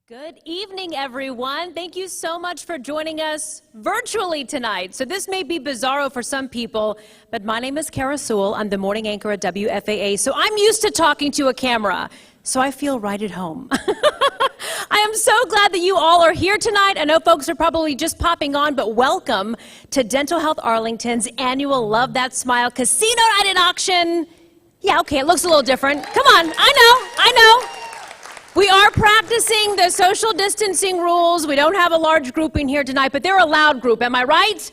Good evening, everyone. Thank you so much for joining us virtually tonight. So this may be bizarro for some people, but my name is Kara Sewell. I'm the morning anchor at WFAA, so I'm used to talking to a camera, so I feel right at home. I am so glad that you all are here tonight. I know folks are probably just popping on, but welcome to Dental Health Arlington's annual Love That Smile Casino Night and Auction. Yeah, okay, it looks a little different. Come on, I know. We are practicing the social distancing rules. We don't have a large group in here tonight, but they're a loud group, am I right?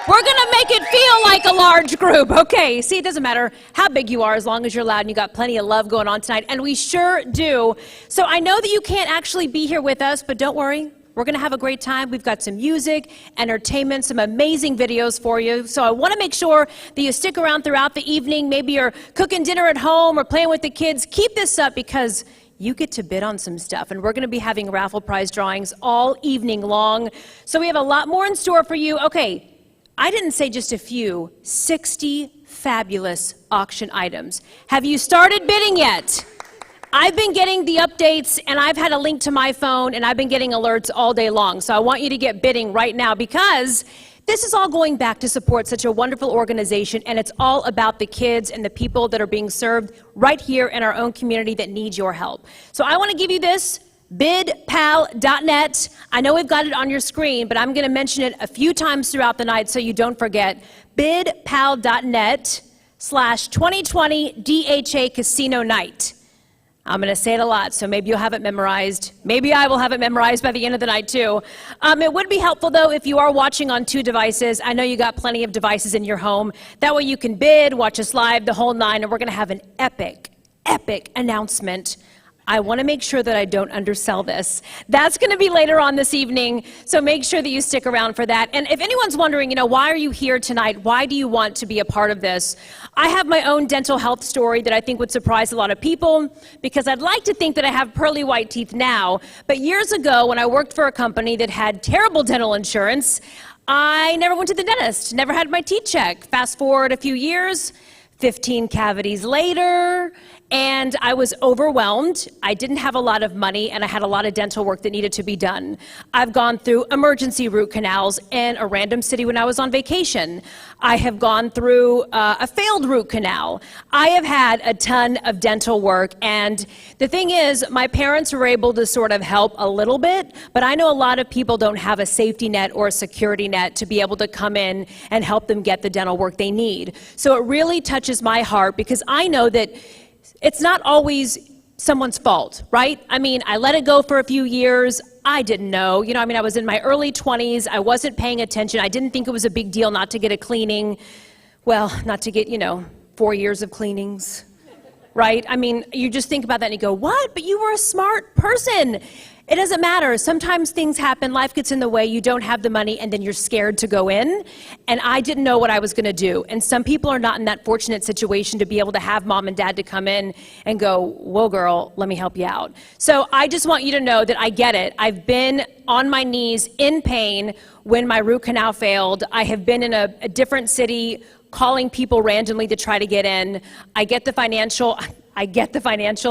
We're gonna make it feel like a large group. Okay, see, it doesn't matter how big you are as long as you're loud and you got plenty of love going on tonight, and we sure do. So I know that you can't actually be here with us, but don't worry. We're gonna have a great time. We've got some music, entertainment, some amazing videos for you. So I wanna make sure that you stick around throughout the evening. Maybe you're cooking dinner at home or playing with the kids. Keep this up because you get to bid on some stuff, and we're going to be having raffle prize drawings all evening long. So we have a lot more in store for you. Okay, I didn't say just a few, 60 fabulous auction items. Have you started bidding yet? I've been getting the updates, and I've had a link to my phone, and I've been getting alerts all day long. So I want you to get bidding right now because this is all going back to support such a wonderful organization, and it's all about the kids and the people that are being served right here in our own community that need your help. So I want to give you this, bidpal.net. I know we've got it on your screen, but I'm going to mention it a few times throughout the night so you don't forget. bidpal.net/2020 DHA Casino Night. I'm going to say it a lot, so maybe you'll have it memorized. Maybe I will have it memorized by the end of the night, too. It would be helpful, though, if you are watching on 2 devices. I know you got plenty of devices in your home. That way you can bid, watch us live, the whole nine, and we're going to have an epic announcement. I want to make sure that I don't undersell this. That's going to be later on this evening, so make sure that you stick around for that. And if anyone's wondering, why are you here tonight? Why do you want to be a part of this? I have my own dental health story that I think would surprise a lot of people because I'd like to think that I have pearly white teeth now. But years ago, when I worked for a company that had terrible dental insurance, I never went to the dentist, never had my teeth checked. Fast forward a few years, 15 cavities later, and I was overwhelmed. I didn't have a lot of money, and I had a lot of dental work that needed to be done. I've gone through emergency root canals in a random city when I was on vacation. I have gone through a failed root canal. I have had a ton of dental work, and the thing is, my parents were able to sort of help a little bit, but I know a lot of people don't have a safety net or a security net to be able to come in and help them get the dental work they need. So it really touches my heart because I know that it's not always someone's fault, right? I mean, I let it go for a few years. I didn't know. I was in my early 20s. I wasn't paying attention. I didn't think it was a big deal not to get a cleaning. Well, not to get, 4 years of cleanings, right? I mean, you just think about that and you go, what? But you were a smart person. It doesn't matter. Sometimes things happen, life gets in the way, you don't have the money, and then you're scared to go in. And I didn't know what I was going to do. And some people are not in that fortunate situation to be able to have mom and dad to come in and go, whoa, girl, let me help you out. So I just want you to know that I get it. I've been on my knees in pain when my root canal failed. I have been in a different city calling people randomly to try to get in. I get the financial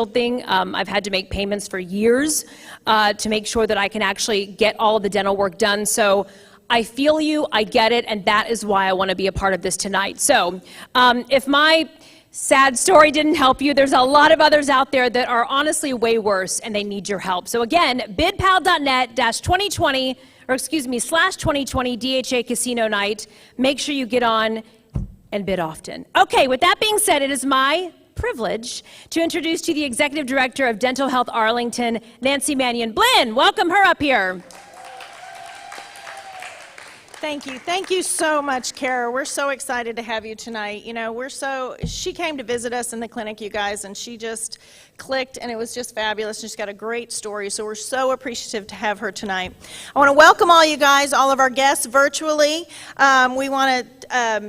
thing. I've had to make payments for years to make sure that I can actually get all of the dental work done. So I feel you, I get it, and that is why I want to be a part of this tonight. So if my sad story didn't help you, there's a lot of others out there that are honestly way worse and they need your help. So again, bidpal.net/2020 DHA Casino Night. Make sure you get on and bid often. Okay, with that being said, it is my privilege to introduce to you the Executive Director of Dental Health Arlington, Nancy Mannion. Blinn, welcome her up here. Thank you. Thank you so much, Kara. We're so excited to have you tonight. She came to visit us in the clinic, you guys, and she just clicked, and it was just fabulous. She's got a great story, so we're so appreciative to have her tonight. I want to welcome all you guys, all of our guests virtually. We want to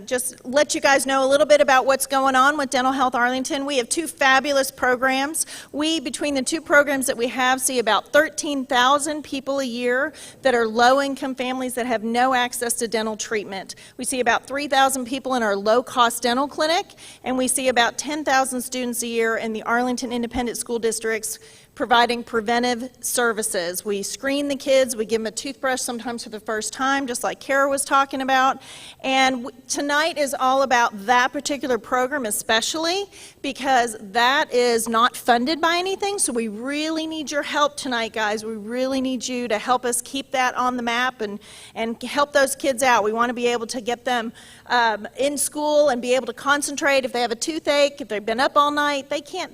just let you guys know a little bit about what's going on with Dental Health Arlington. We have 2 fabulous programs. Between the 2 programs that we have, see about 13,000 people a year that are low-income families that have no access to dental treatment. We see about 3,000 people in our low-cost dental clinic, and we see about 10,000 students a year in the Arlington Independent School District's providing preventive services. We screen the kids, we give them a toothbrush sometimes for the first time, just like Kara was talking about. And tonight is all about that particular program especially, because that is not funded by anything, so we really need your help tonight, guys. We really need you to help us keep that on the map and help those kids out. We want to be able to get them in school and be able to concentrate. If they have a toothache, if they've been up all night, they can't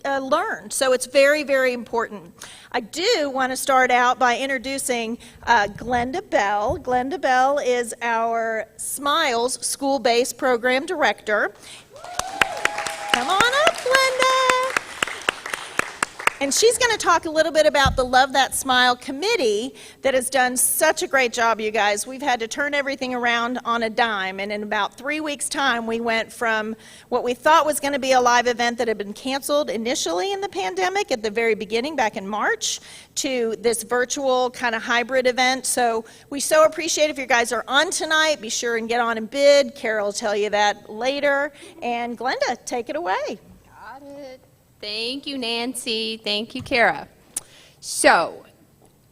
learn. So it's very, very important. I do want to start out by introducing Glenda Bell. Glenda Bell is our Smiles School-Based Program Director. Come on up, Glenda. And she's going to talk a little bit about the Love That Smile committee that has done such a great job, you guys. We've had to turn everything around on a dime, and in about 3 weeks' time, we went from what we thought was going to be a live event that had been canceled initially in the pandemic at the very beginning, back in March, to this virtual kind of hybrid event. So we so appreciate if you guys are on tonight. Be sure and get on and bid. Carol will tell you that later. And Glenda, take it away. Got it. Thank you, Nancy. Thank you, Kara. So,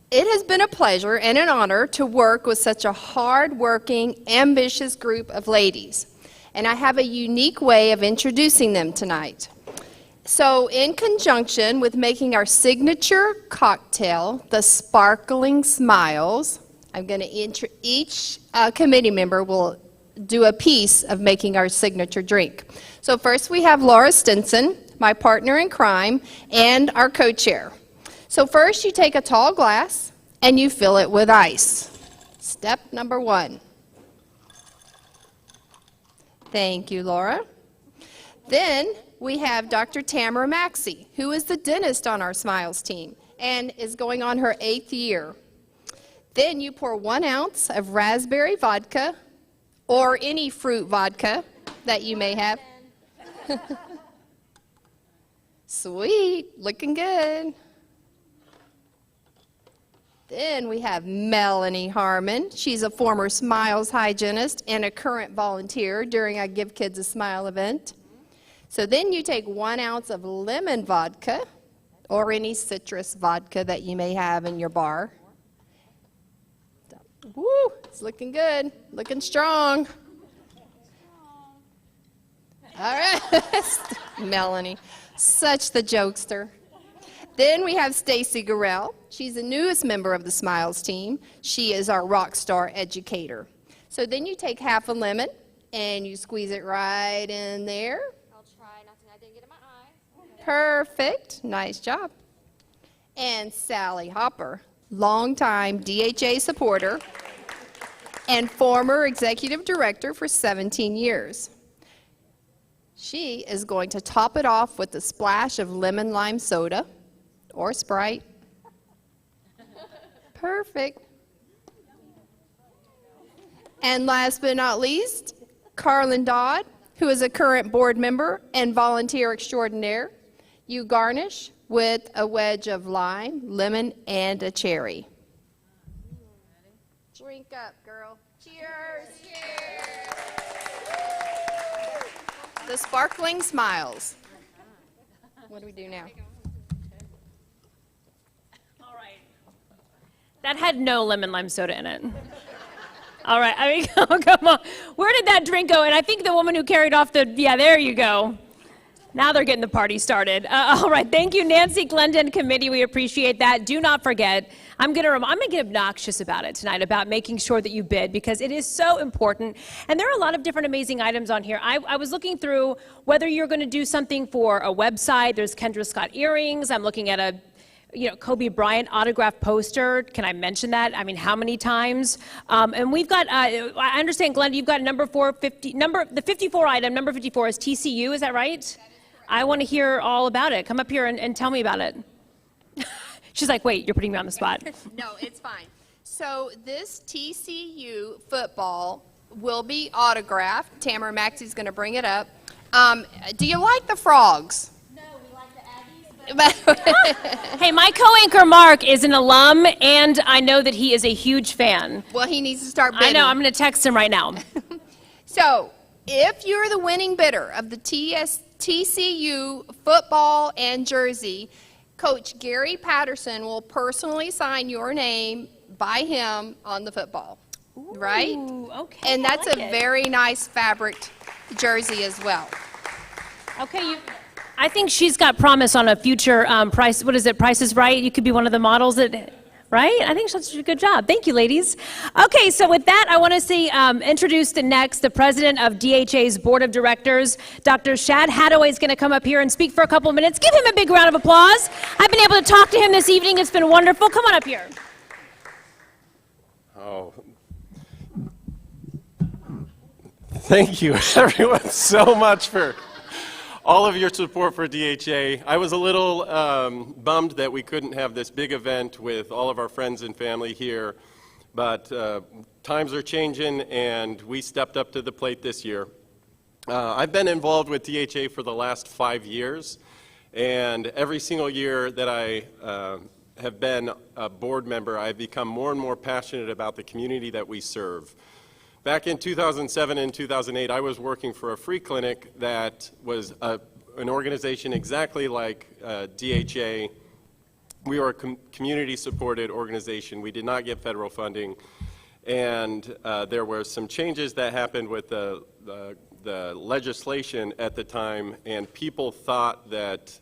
it has been a pleasure and an honor to work with such a hard-working, ambitious group of ladies. And I have a unique way of introducing them tonight. So, in conjunction with making our signature cocktail, the Sparkling Smiles, I'm going to each committee member will do a piece of making our signature drink. So first we have Laura Stinson, my partner in crime, and our co-chair. So first you take a tall glass and you fill it with ice. Step number 1. Thank you, Laura. Then we have Dr. Tamara Maxey, who is the dentist on our Smiles team and is going on her 8th year. Then you pour 1 ounce of raspberry vodka or any fruit vodka that you may have. Sweet, looking good. Then we have Melanie Harmon. She's a former Smiles hygienist and a current volunteer during our Give Kids a Smile event. So then you take 1 ounce of lemon vodka or any citrus vodka that you may have in your bar. Woo, it's looking good, looking strong. All right, Melanie, such the jokester. Then we have Stacy Gurrell. She's the newest member of the Smiles team. She is our rock star educator. So then you take half a lemon and you squeeze it right in there. I'll try not to, I didn't get in my eye. Okay. Perfect, nice job. And Sally Hopper, longtime DHA supporter and former executive director for 17 years. She is going to top it off with a splash of lemon lime soda or Sprite. Perfect. And last but not least, Carlin Dodd, who is a current board member and volunteer extraordinaire. You garnish with a wedge of lime, lemon, and a cherry. Drink up, girl. Cheers. Cheers. The Sparkling Smiles. What do we do now? All right. That had no lemon lime soda in it. All right, I mean, oh, come on. Where did that drink go? And I think the woman who carried off the, yeah, there you go. Now they're getting the party started. All right, thank you, Nancy, Glenda, and committee. We appreciate that. Do not forget, I'm gonna get obnoxious about it tonight, about making sure that you bid, because it is so important. And there are a lot of different amazing items on here. I was looking through whether you're gonna do something for a website. There's Kendra Scott earrings. I'm looking at a Kobe Bryant autograph poster. Can I mention that? I mean, how many times? And we've got, I understand, Glenda, you've got the 54 item, number 54 is TCU, is that right? I want to hear all about it. Come up here and tell me about it. She's like, wait, you're putting me on the spot. No, it's fine. So this TCU football will be autographed. Tamara Maxey's going to bring it up. Do you like the frogs? No, we like the Aggies, Hey, my co-anchor Mark is an alum, and I know that he is a huge fan. Well, he needs to start bidding. I know, I'm going to text him right now. So, if you're the winning bidder of the TCU football and jersey, Coach Gary Patterson will personally sign your name by him on the football. Right? Ooh, okay. And that's I like a it. very nice fabric jersey as well. Okay, I think she's got promise on a future price. What is it? Price is Right. You could be one of the models that. Right? I think she's done a good job. Thank you, ladies. Okay, so with that, I want to see introduce the president of DHA's board of directors, Dr. Shad Hadaway is going to come up here and speak for a couple of minutes. Give him a big round of applause. I've been able to talk to him this evening. It's been wonderful. Come on up here. Oh, thank you, everyone, so much for all of your support for DHA. I was a little bummed that we couldn't have this big event with all of our friends and family here, but times are changing and we stepped up to the plate this year. I've been involved with DHA for the last 5 years, and every single year that I have been a board member, I've become more and more passionate about the community that we serve. Back in 2007 and 2008, I was working for a free clinic that was an organization exactly like DHA. We were a community-supported organization. We did not get federal funding, and there were some changes that happened with the legislation at the time, and people thought that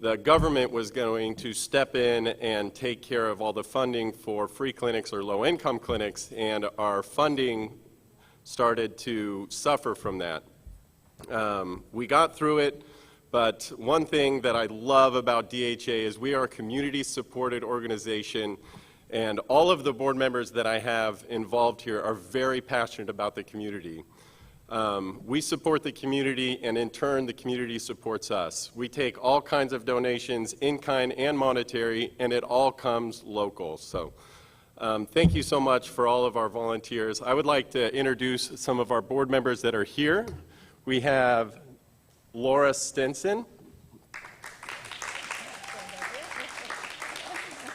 the government was going to step in and take care of all the funding for free clinics or low-income clinics, and our funding started to suffer from that. We got through it, but one thing that I love about DHA is we are a community-supported organization, and all of the board members that I have involved here are very passionate about the community. We support the community, and in turn, the community supports us. We take all kinds of donations, in-kind and monetary, and it all comes local. So thank you so much for all of our volunteers. I would like to introduce some of our board members that are here. We have Laura Stinson,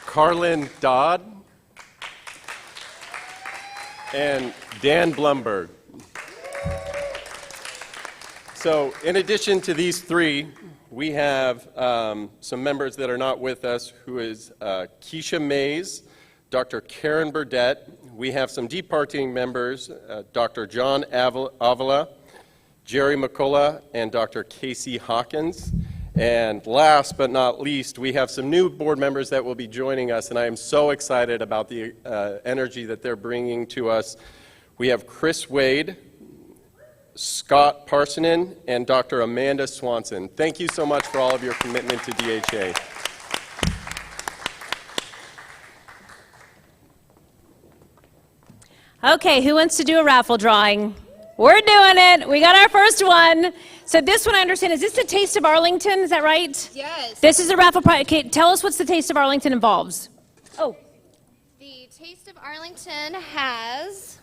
Carlin Dodd, and Dan Blumberg. So in addition to these three, we have some members that are not with us, who is Keisha Mays, Dr. Karen Burdett. We have some departing members, Dr. John Avila, Jerry McCullough, and Dr. Casey Hawkins. And last but not least, we have some new board members that will be joining us, and I am so excited about the energy that they're bringing to us. We have Chris Wade, Scott Parsonen, and Dr. Amanda Swanson. Thank you so much for all of your commitment to DHA. Okay, who wants to do a raffle drawing? We're doing it. We got our first one. So this one, I understand, is this the Taste of Arlington? Is that right? Yes. This is a raffle prize. Okay, tell us what's the Taste of Arlington involves. Oh. The Taste of Arlington has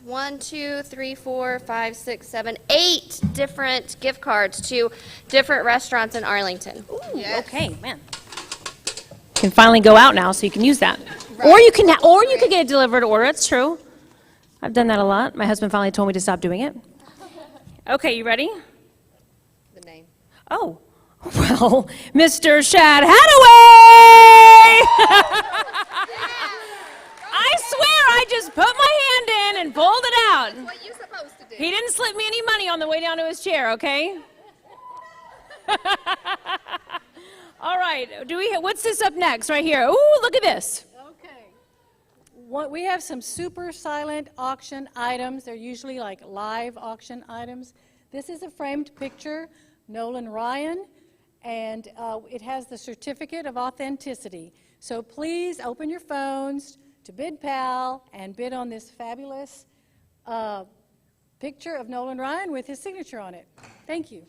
8 different gift cards to different restaurants in Arlington. Ooh, Yes. okay, man. You can finally go out now, so you can use that. Or you can get it delivered to order. It's true. I've done that a lot. My husband finally told me to stop doing it. Okay, you ready? The name. Oh, well, Mr. Shad Hadaway! I swear I just put my hand in and pulled it out. What you supposed to do? He didn't slip me any money on the way down to his chair, okay? All right, what's this up next right here? Ooh, look at this. Okay. We have some super silent auction items. They're usually like live auction items. This is a framed picture, Nolan Ryan, and it has the certificate of authenticity. So please open your phones to BidPal and bid on this fabulous picture of Nolan Ryan with his signature on it. Thank you.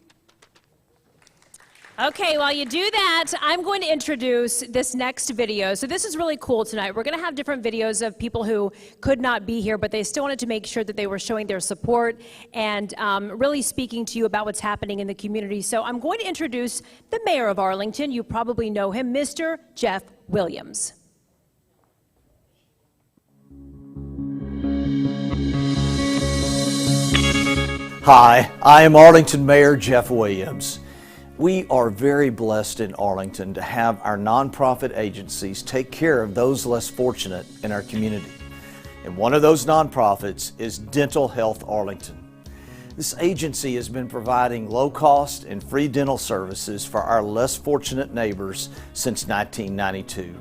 Okay, while you do that, I'm going to introduce this next video. So this is really cool tonight. We're going to have different videos of people who could not be here, but they still wanted to make sure that they were showing their support and really speaking to you about what's happening in the community. So I'm going to introduce the mayor of Arlington. You probably know him, Mr. Jeff Williams. Hi, I am Arlington Mayor Jeff Williams. We are very blessed in Arlington to have our nonprofit agencies take care of those less fortunate in our community. And one of those nonprofits is Dental Health Arlington. This agency has been providing low-cost and free dental services for our less fortunate neighbors since 1992.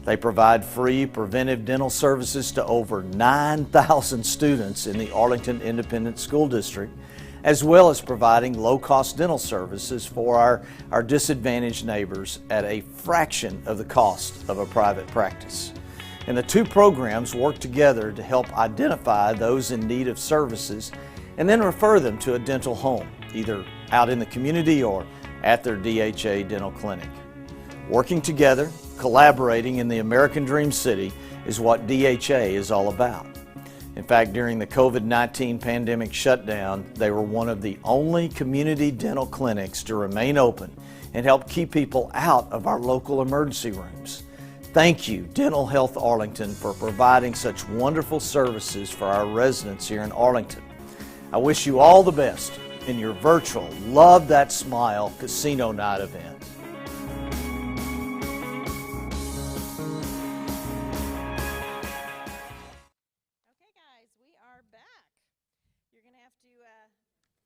They provide free preventive dental services to over 9,000 students in the Arlington Independent School District, as well as providing low-cost dental services for our disadvantaged neighbors at a fraction of the cost of a private practice. And the two programs work together to help identify those in need of services and then refer them to a dental home, either out in the community or at their DHA dental clinic. Working together, collaborating in the American Dream City is what DHA is all about. In fact, during the COVID-19 pandemic shutdown, they were one of the only community dental clinics to remain open and help keep people out of our local emergency rooms. Thank you, Dental Health Arlington, for providing such wonderful services for our residents here in Arlington. I wish you all the best in your virtual Love That Smile Casino Night event.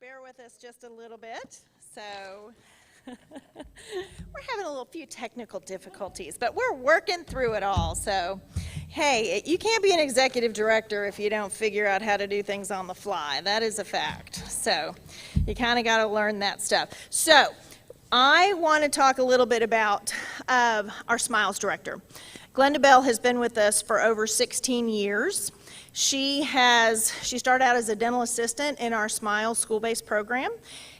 Bear with us just a little bit. So we're having a little few technical difficulties, but we're working through it all. So hey, you can't be an executive director if you don't figure out how to do things on the fly. That is a fact. So you kind of got to learn that stuff. So I want to talk a little bit about our Smiles director. Glenda Bell has been with us for over 16 years. She started out as a dental assistant in our Smiles school-based program,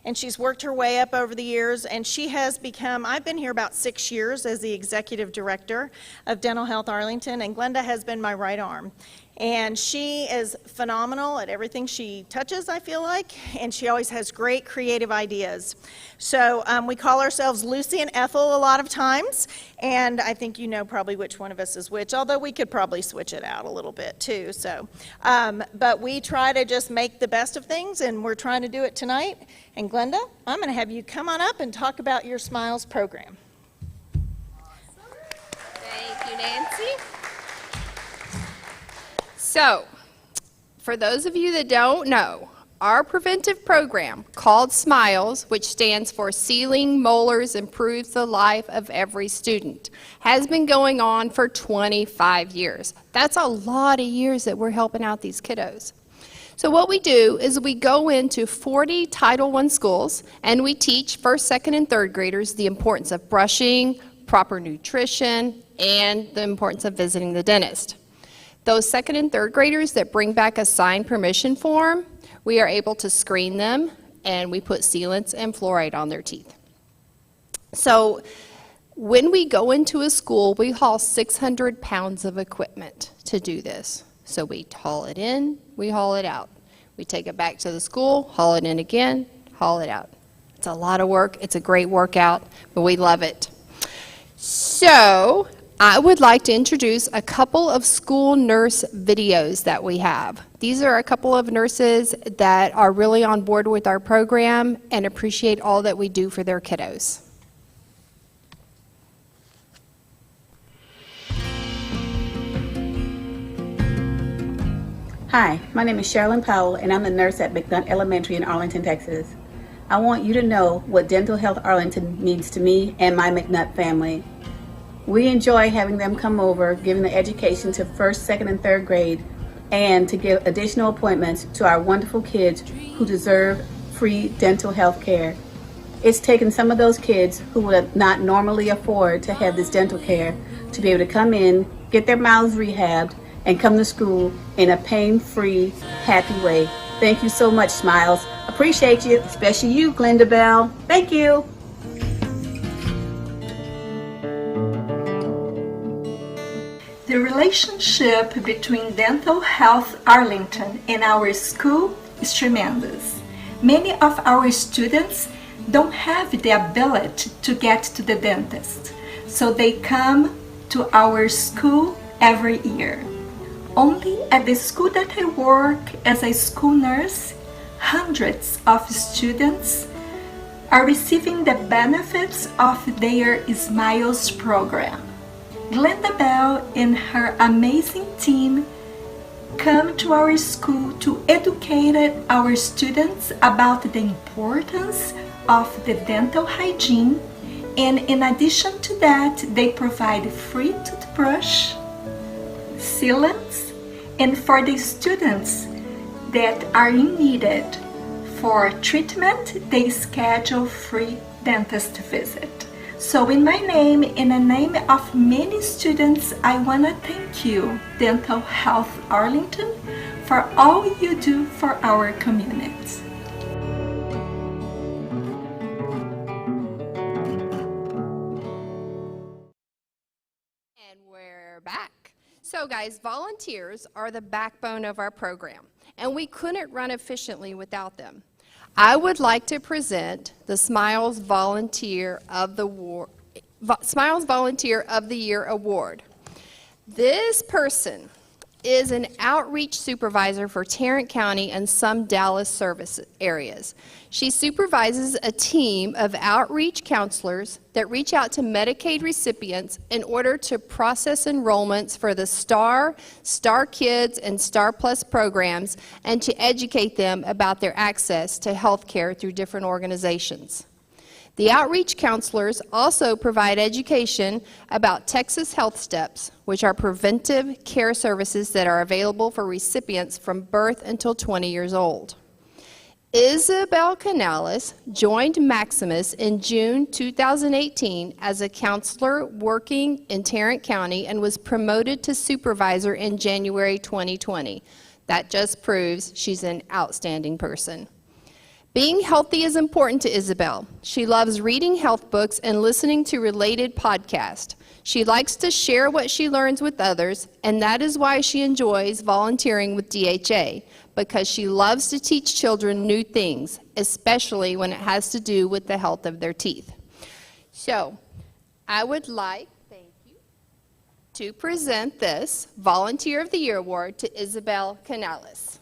and she's worked her way up over the years, and she has become, I've been here about 6 years as the executive director of Dental Health Arlington, and Glenda has been my right arm. And she is phenomenal at everything she touches, I feel like, and she always has great creative ideas. So we call ourselves Lucy and Ethel a lot of times, and I think you know probably which one of us is which, although we could probably switch it out a little bit too. So, but we try to just make the best of things, and we're trying to do it tonight. And Glenda, I'm going to have you come on up and talk about your Smiles program. Awesome. Thank you, Nancy. So, for those of you that don't know, our preventive program called SMILES, which stands for Sealing Molars Improves the Life of Every Student, has been going on for 25 years. That's a lot of years that we're helping out these kiddos. So what we do is we go into 40 Title I schools and we teach first, second, and third graders the importance of brushing, proper nutrition, and the importance of visiting the dentist. Those second and third graders that bring back a signed permission form, we are able to screen them, and we put sealants and fluoride on their teeth. So when we go into a school, we haul 600 pounds of equipment to do this. So we haul it in, we haul it out. We take it back to the school, haul it in again, haul it out. It's a lot of work. It's a great workout, but we love it. So I would like to introduce a couple of school nurse videos that we have. These are a couple of nurses that are really on board with our program and appreciate all that we do for their kiddos. Hi, my name is Sherilyn Powell, and I'm the nurse at McNutt Elementary in Arlington, Texas. I want you to know what Dental Health Arlington means to me and my McNutt family. We enjoy having them come over, giving the education to first, second, and third grade, and to give additional appointments to our wonderful kids who deserve free dental health care. It's taken some of those kids who would not normally afford to have this dental care to be able to come in, get their mouths rehabbed, and come to school in a pain-free, happy way. Thank you so much, Smiles. Appreciate you, especially you, Glenda Bell. Thank you. The relationship between Dental Health Arlington and our school is tremendous. Many of our students don't have the ability to get to the dentist, so they come to our school every year. Only at the school that I work as a school nurse, hundreds of students are receiving the benefits of their Smiles program. Glenda Bell and her amazing team come to our school to educate our students about the importance of the dental hygiene, and in addition to that, they provide free toothbrush, sealants, and for the students that are in needed for treatment, they schedule free dentist visit. So in my name, in the name of many students, I want to thank you, Dental Health Arlington, for all you do for our community. And we're back. So guys, volunteers are the backbone of our program, and we couldn't run efficiently without them. I would like to present the Smiles Volunteer of the Year Award. This person is an outreach supervisor for Tarrant County and some Dallas service areas. She supervises a team of outreach counselors that reach out to Medicaid recipients in order to process enrollments for the STAR, STAR Kids, and STAR Plus programs, and to educate them about their access to health care through different organizations. The outreach counselors also provide education about Texas Health Steps, which are preventive care services that are available for recipients from birth until 20 years old. Isabel Canales joined Maximus in June 2018 as a counselor working in Tarrant County and was promoted to supervisor in January 2020. That just proves she's an outstanding person. Being healthy is important to Isabel. She loves reading health books and listening to related podcasts. She likes to share what she learns with others, and that is why she enjoys volunteering with DHA, because she loves to teach children new things, especially when it has to do with the health of their teeth. So, I would like, thank you, to present this Volunteer of the Year Award to Isabel Canales.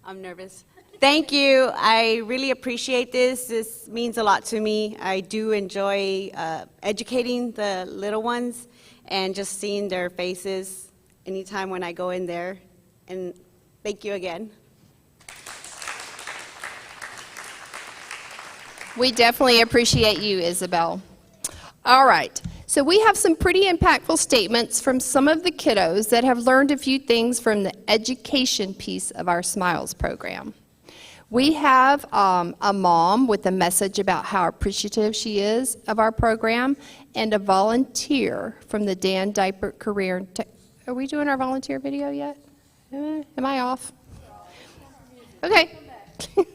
I'm nervous. Thank you. I really appreciate this. This means a lot to me. I do enjoy educating the little ones and just seeing their faces anytime when I go in there. And thank you again. We definitely appreciate you, Isabel. All right. So we have some pretty impactful statements from some of the kiddos that have learned a few things from the education piece of our Smiles program. We have a mom with a message about how appreciative she is of our program, and a volunteer from the Dan Dipert Career. Are we doing our volunteer video yet? Am I off? Okay. What?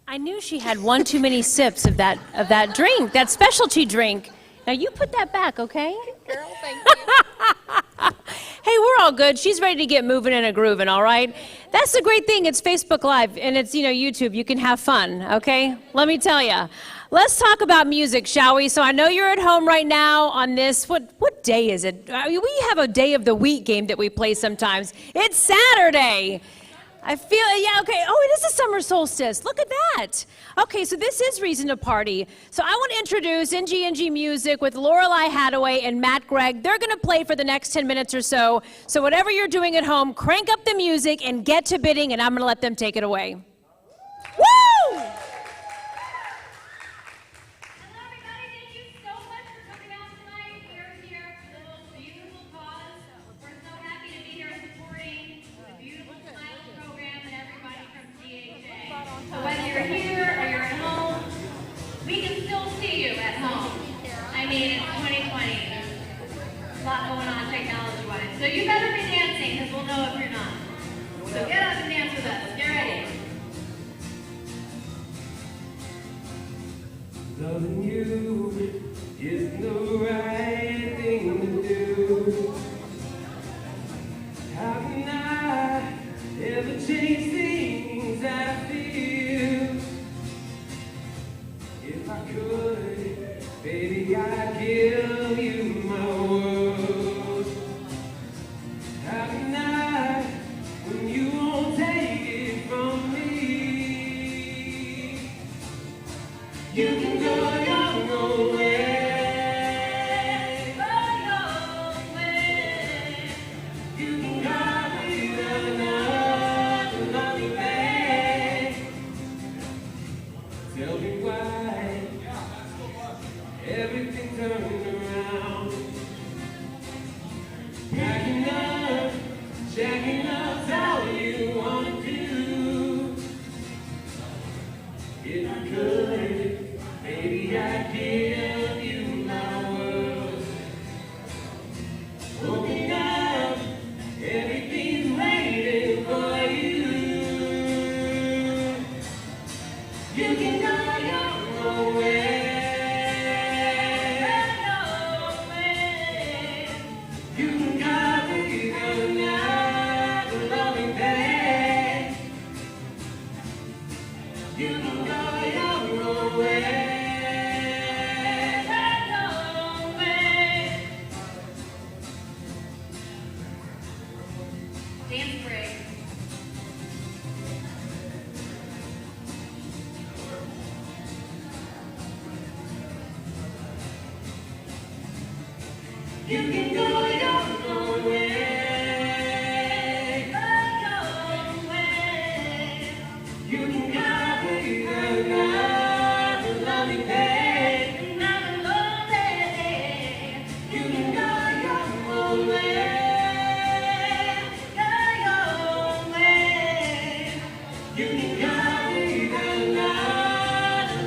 I knew she had one too many sips of that drink, that specialty drink. Now you put that back, okay? Girl, thank you. Hey, we're all good. She's ready to get moving and a grooving, all right? That's the great thing. It's Facebook Live and it's, YouTube. You can have fun, okay? Let me tell you. Let's talk about music, shall we? So I know you're at home right now on this, what day is it? We have a day of the week game that we play sometimes. It's Saturday. I feel, yeah, okay. Oh, it is a summer solstice. Look at that. Okay, so this is reason to party. So I want to introduce NG Music with Lorelei Hadaway and Matt Gregg. They're going to play for the next 10 minutes or so. So whatever you're doing at home, crank up the music and get to bidding, and I'm going to let them take it away. Woo! Whether you're here or you're at home, we can still see you at home. I mean, it's 2020. There's a lot going on technology-wise. So you better be dancing, because we'll know if you're not. So get up and dance with us. Get ready. Loving you is the right thing to do. How can I ever change things that I feel? If I could, Dance break. You can go your own way, go your own way. You can copy the loving pain, not lonely. You can go your own way, go your own way. You can copy the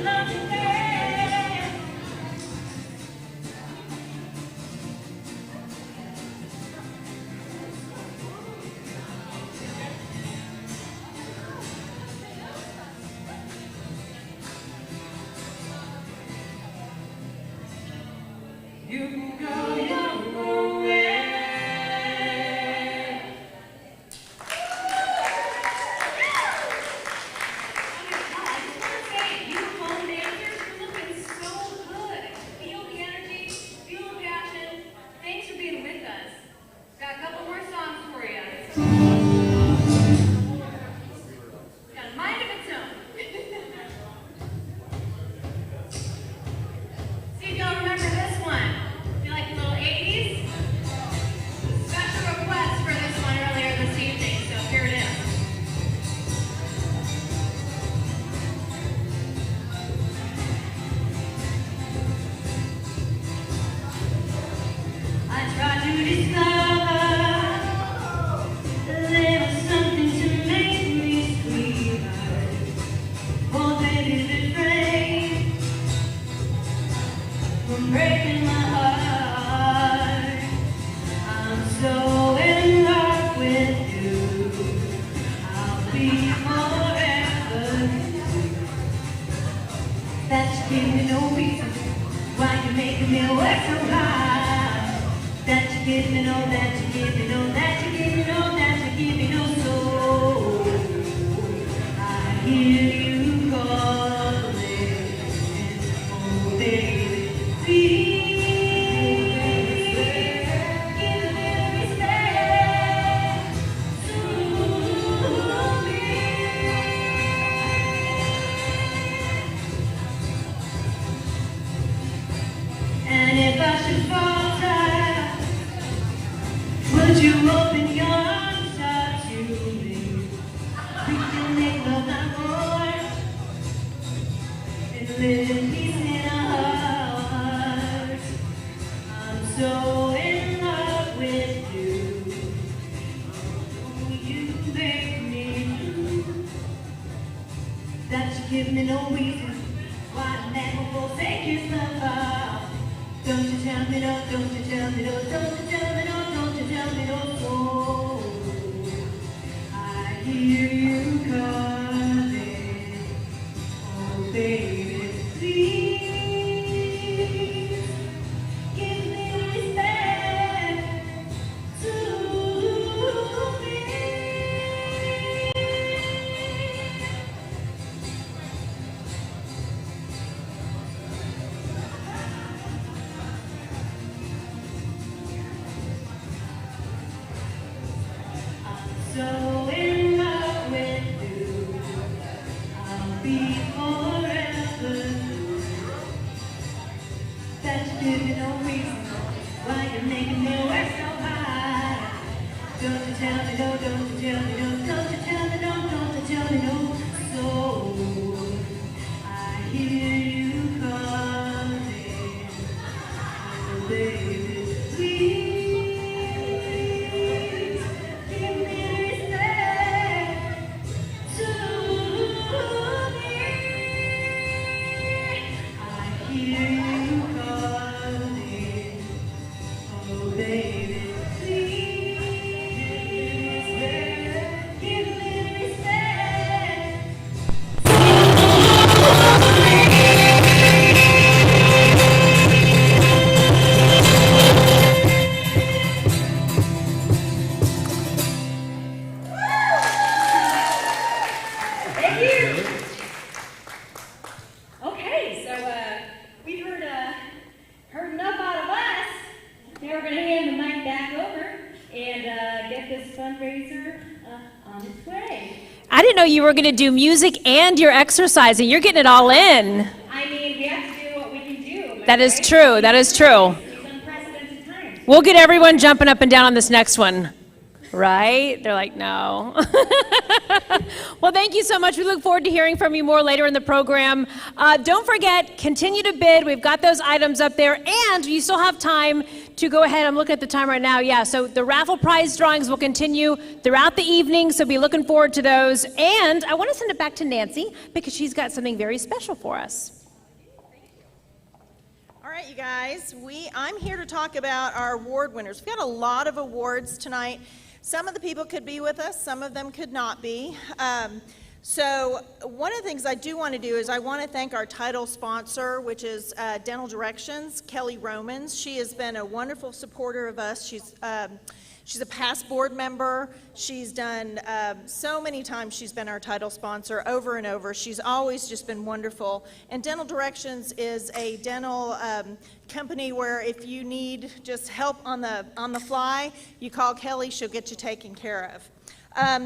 loving pain. You can go your own way. You home dancers, you're looking so good. Feel the energy, feel the passion. Thanks for being with us. Got a couple more songs for you. Got a mind of its own. See if y'all remember this one. Feel like a little 80s? Special request for this one earlier this evening, so here it is. I tried to discover there was something to make me sweeter. Oh, baby, refrain from breaking my heart. I'm so in love with you. I'll be forever. That you give me no reason why you're making me work so hard. That you give me no, that you give me no, that you give me no, that you give me no soul. I hear you calling, oh baby, please give me respect to me. And if I should falter, would you open your arms out to me? We can make love not more and live in peace in our hearts. I'm so in love with you. Oh, you make me blue. That you give me no reason why I never forsake your love. Don't you tell me no, don't you tell me no, don't you tell me no, don't you tell me no. So I hear you calling, oh baby, please give me respect to me. So in love with you, I'll be forever. That you give me no reason why you're making me work so hard. Don't you tell me no, don't you tell me no, don't you tell me no, don't you tell me no. So I hear you calling, oh baby, please. Give me respect to me. I hear you calling, oh baby, please. Give me respect. Thank you. Okay, so we've heard enough out of us. Now we're going to hand the mic back over and get this fundraiser on its way. I didn't know you were going to do music and you're exercising. You're getting it all in. I mean, we have to do what we can do. That is true. That is true. These unprecedented times. We'll get everyone jumping up and down on this next one. Right? They're like, no. Well, thank you so much. We look forward to hearing from you more later in the program. Don't forget, continue to bid. We've got those items up there, and you still have time to go ahead. I'm looking at the time right now. Yeah, so the raffle prize drawings will continue throughout the evening, so be looking forward to those. And I want to send it back to Nancy because she's got something very special for us. All right, you guys, I'm here to talk about our award winners. We've got a lot of awards tonight. Some of the people could be with us, some of them could not be. So one of the things I do want to do is I want to thank our title sponsor, which is Dental Directions, Kelly Romans. She has been a wonderful supporter of us. She's a past board member. She's done so many times she's been our title sponsor over and over. She's always just been wonderful. And Dental Directions is a dental company where if you need just help on the fly, you call Kelly, she'll get you taken care of.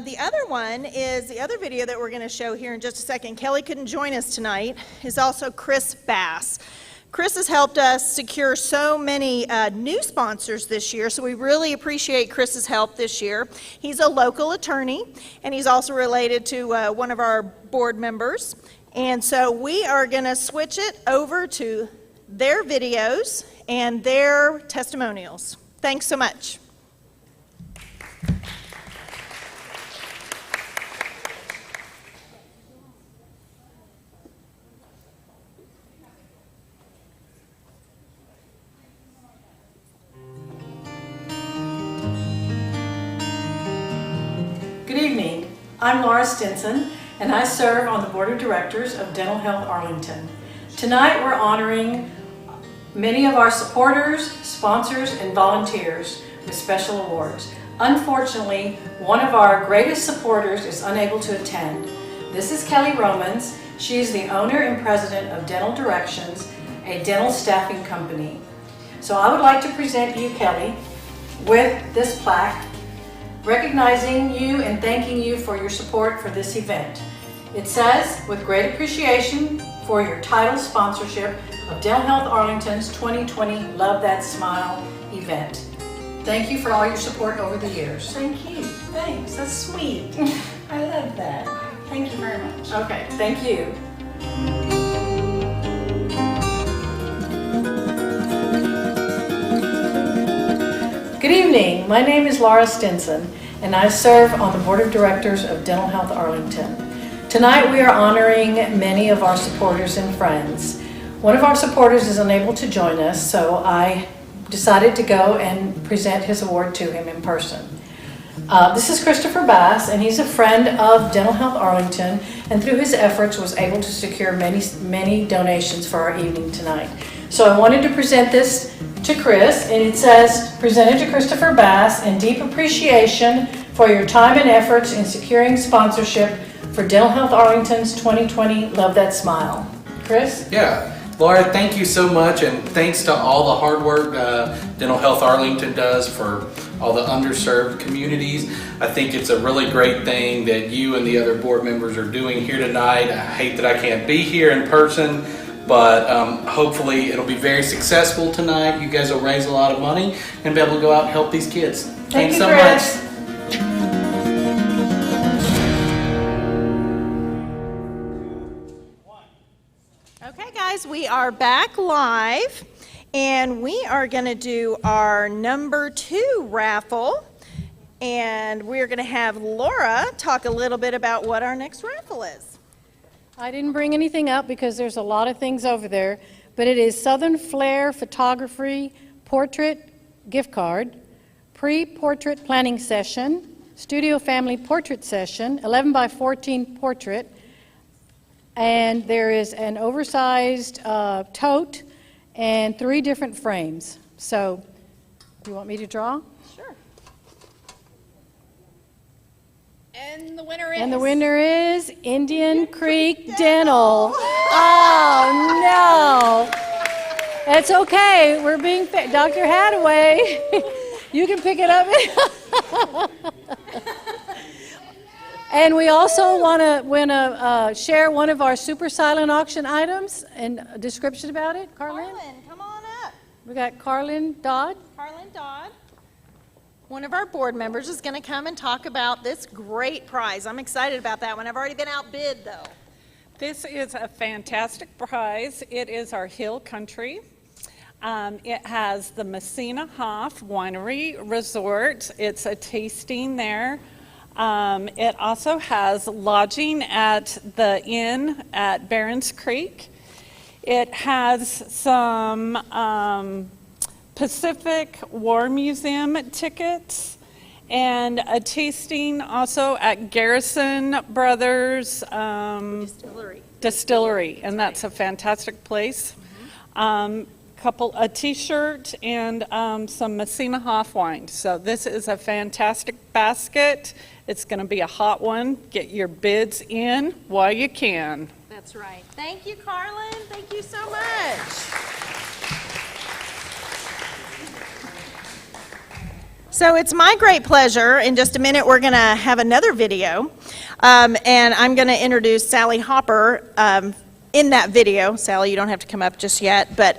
The other one is the other video that we're going to show here in just a second. Kelly couldn't join us tonight, is also Chris Bass. Chris has helped us secure so many new sponsors this year, so we really appreciate Chris's help this year. He's a local attorney, and he's also related to one of our board members. And so we are going to switch it over to their videos and their testimonials. Thanks so much. Good evening. I'm Laura Stinson, and I serve on the Board of Directors of Dental Health Arlington. Tonight we're honoring many of our supporters, sponsors, and volunteers with special awards. Unfortunately, one of our greatest supporters is unable to attend. This is Kelly Romans. She is the owner and president of Dental Directions, a dental staffing company. So I would like to present you, Kelly, with this plaque recognizing you and thanking you for your support for this event. It says, with great appreciation for your title sponsorship of Dental Health Arlington's 2020 Love That Smile event. Thank you for all your support over the years. Thank you. Thanks. That's sweet. I love that. Thank you very much. Okay, thank you. Good evening. My name is Laura Stinson, and I serve on the Board of Directors of Dental Health Arlington. Tonight we are honoring many of our supporters and friends. One of our supporters is unable to join us, so I decided to go and present his award to him in person. This is Christopher Bass, and he's a friend of Dental Health Arlington, and through his efforts was able to secure many donations for our evening tonight. So I wanted to present this to Chris, and it says, presented to Christopher Bass in deep appreciation for your time and efforts in securing sponsorship for Dental Health Arlington's 2020 Love That Smile. Chris? Yeah. Laura, thank you so much, and thanks to all the hard work Dental Health Arlington does for all the underserved communities. I think it's a really great thing that you and the other board members are doing here tonight. I hate that I can't be here in person, but hopefully it'll be very successful tonight. You guys will raise a lot of money and be able to go out and help these kids. Thanks so much. Okay, guys, we are back live, and we are going to do our number 2 raffle, and we're going to have Laura talk a little bit about what our next raffle is. I didn't bring anything up because there's a lot of things over there, but it is Southern Flair Photography Portrait Gift Card, Pre-Portrait Planning Session, Studio Family Portrait Session, 11 by 14 portrait, and there is an oversized tote and 3 different frames. So, do you want me to draw? Sure. And the winner is? And the winner is Indian Creek Dental. Oh, no. That's okay. We're being Dr. Hadaway. You can pick it up. And we also want to share one of our super silent auction items and a description about it. Carlin, come on up. We got Carlin Dodd. Carlin Dodd, one of our board members, is going to come and talk about this great prize. I'm excited about that one. I've already been outbid, though. This is a fantastic prize. It is our Hill Country. It has the Messina Hoff Winery Resort. It's a tasting there. It also has lodging at the inn at Barron's Creek. It has some Pacific War Museum tickets and a tasting also at Garrison Brothers Distillery, and that's a fantastic place. A t-shirt and some Messina Hoff wine. So this is a fantastic basket. It's going to be a hot one. Get your bids in while you can. That's right. Thank you, Carlin. Thank you so much. So it's my great pleasure. In just a minute, we're going to have another video, and I'm going to introduce Sally Hopper in that video. Sally, you don't have to come up just yet, but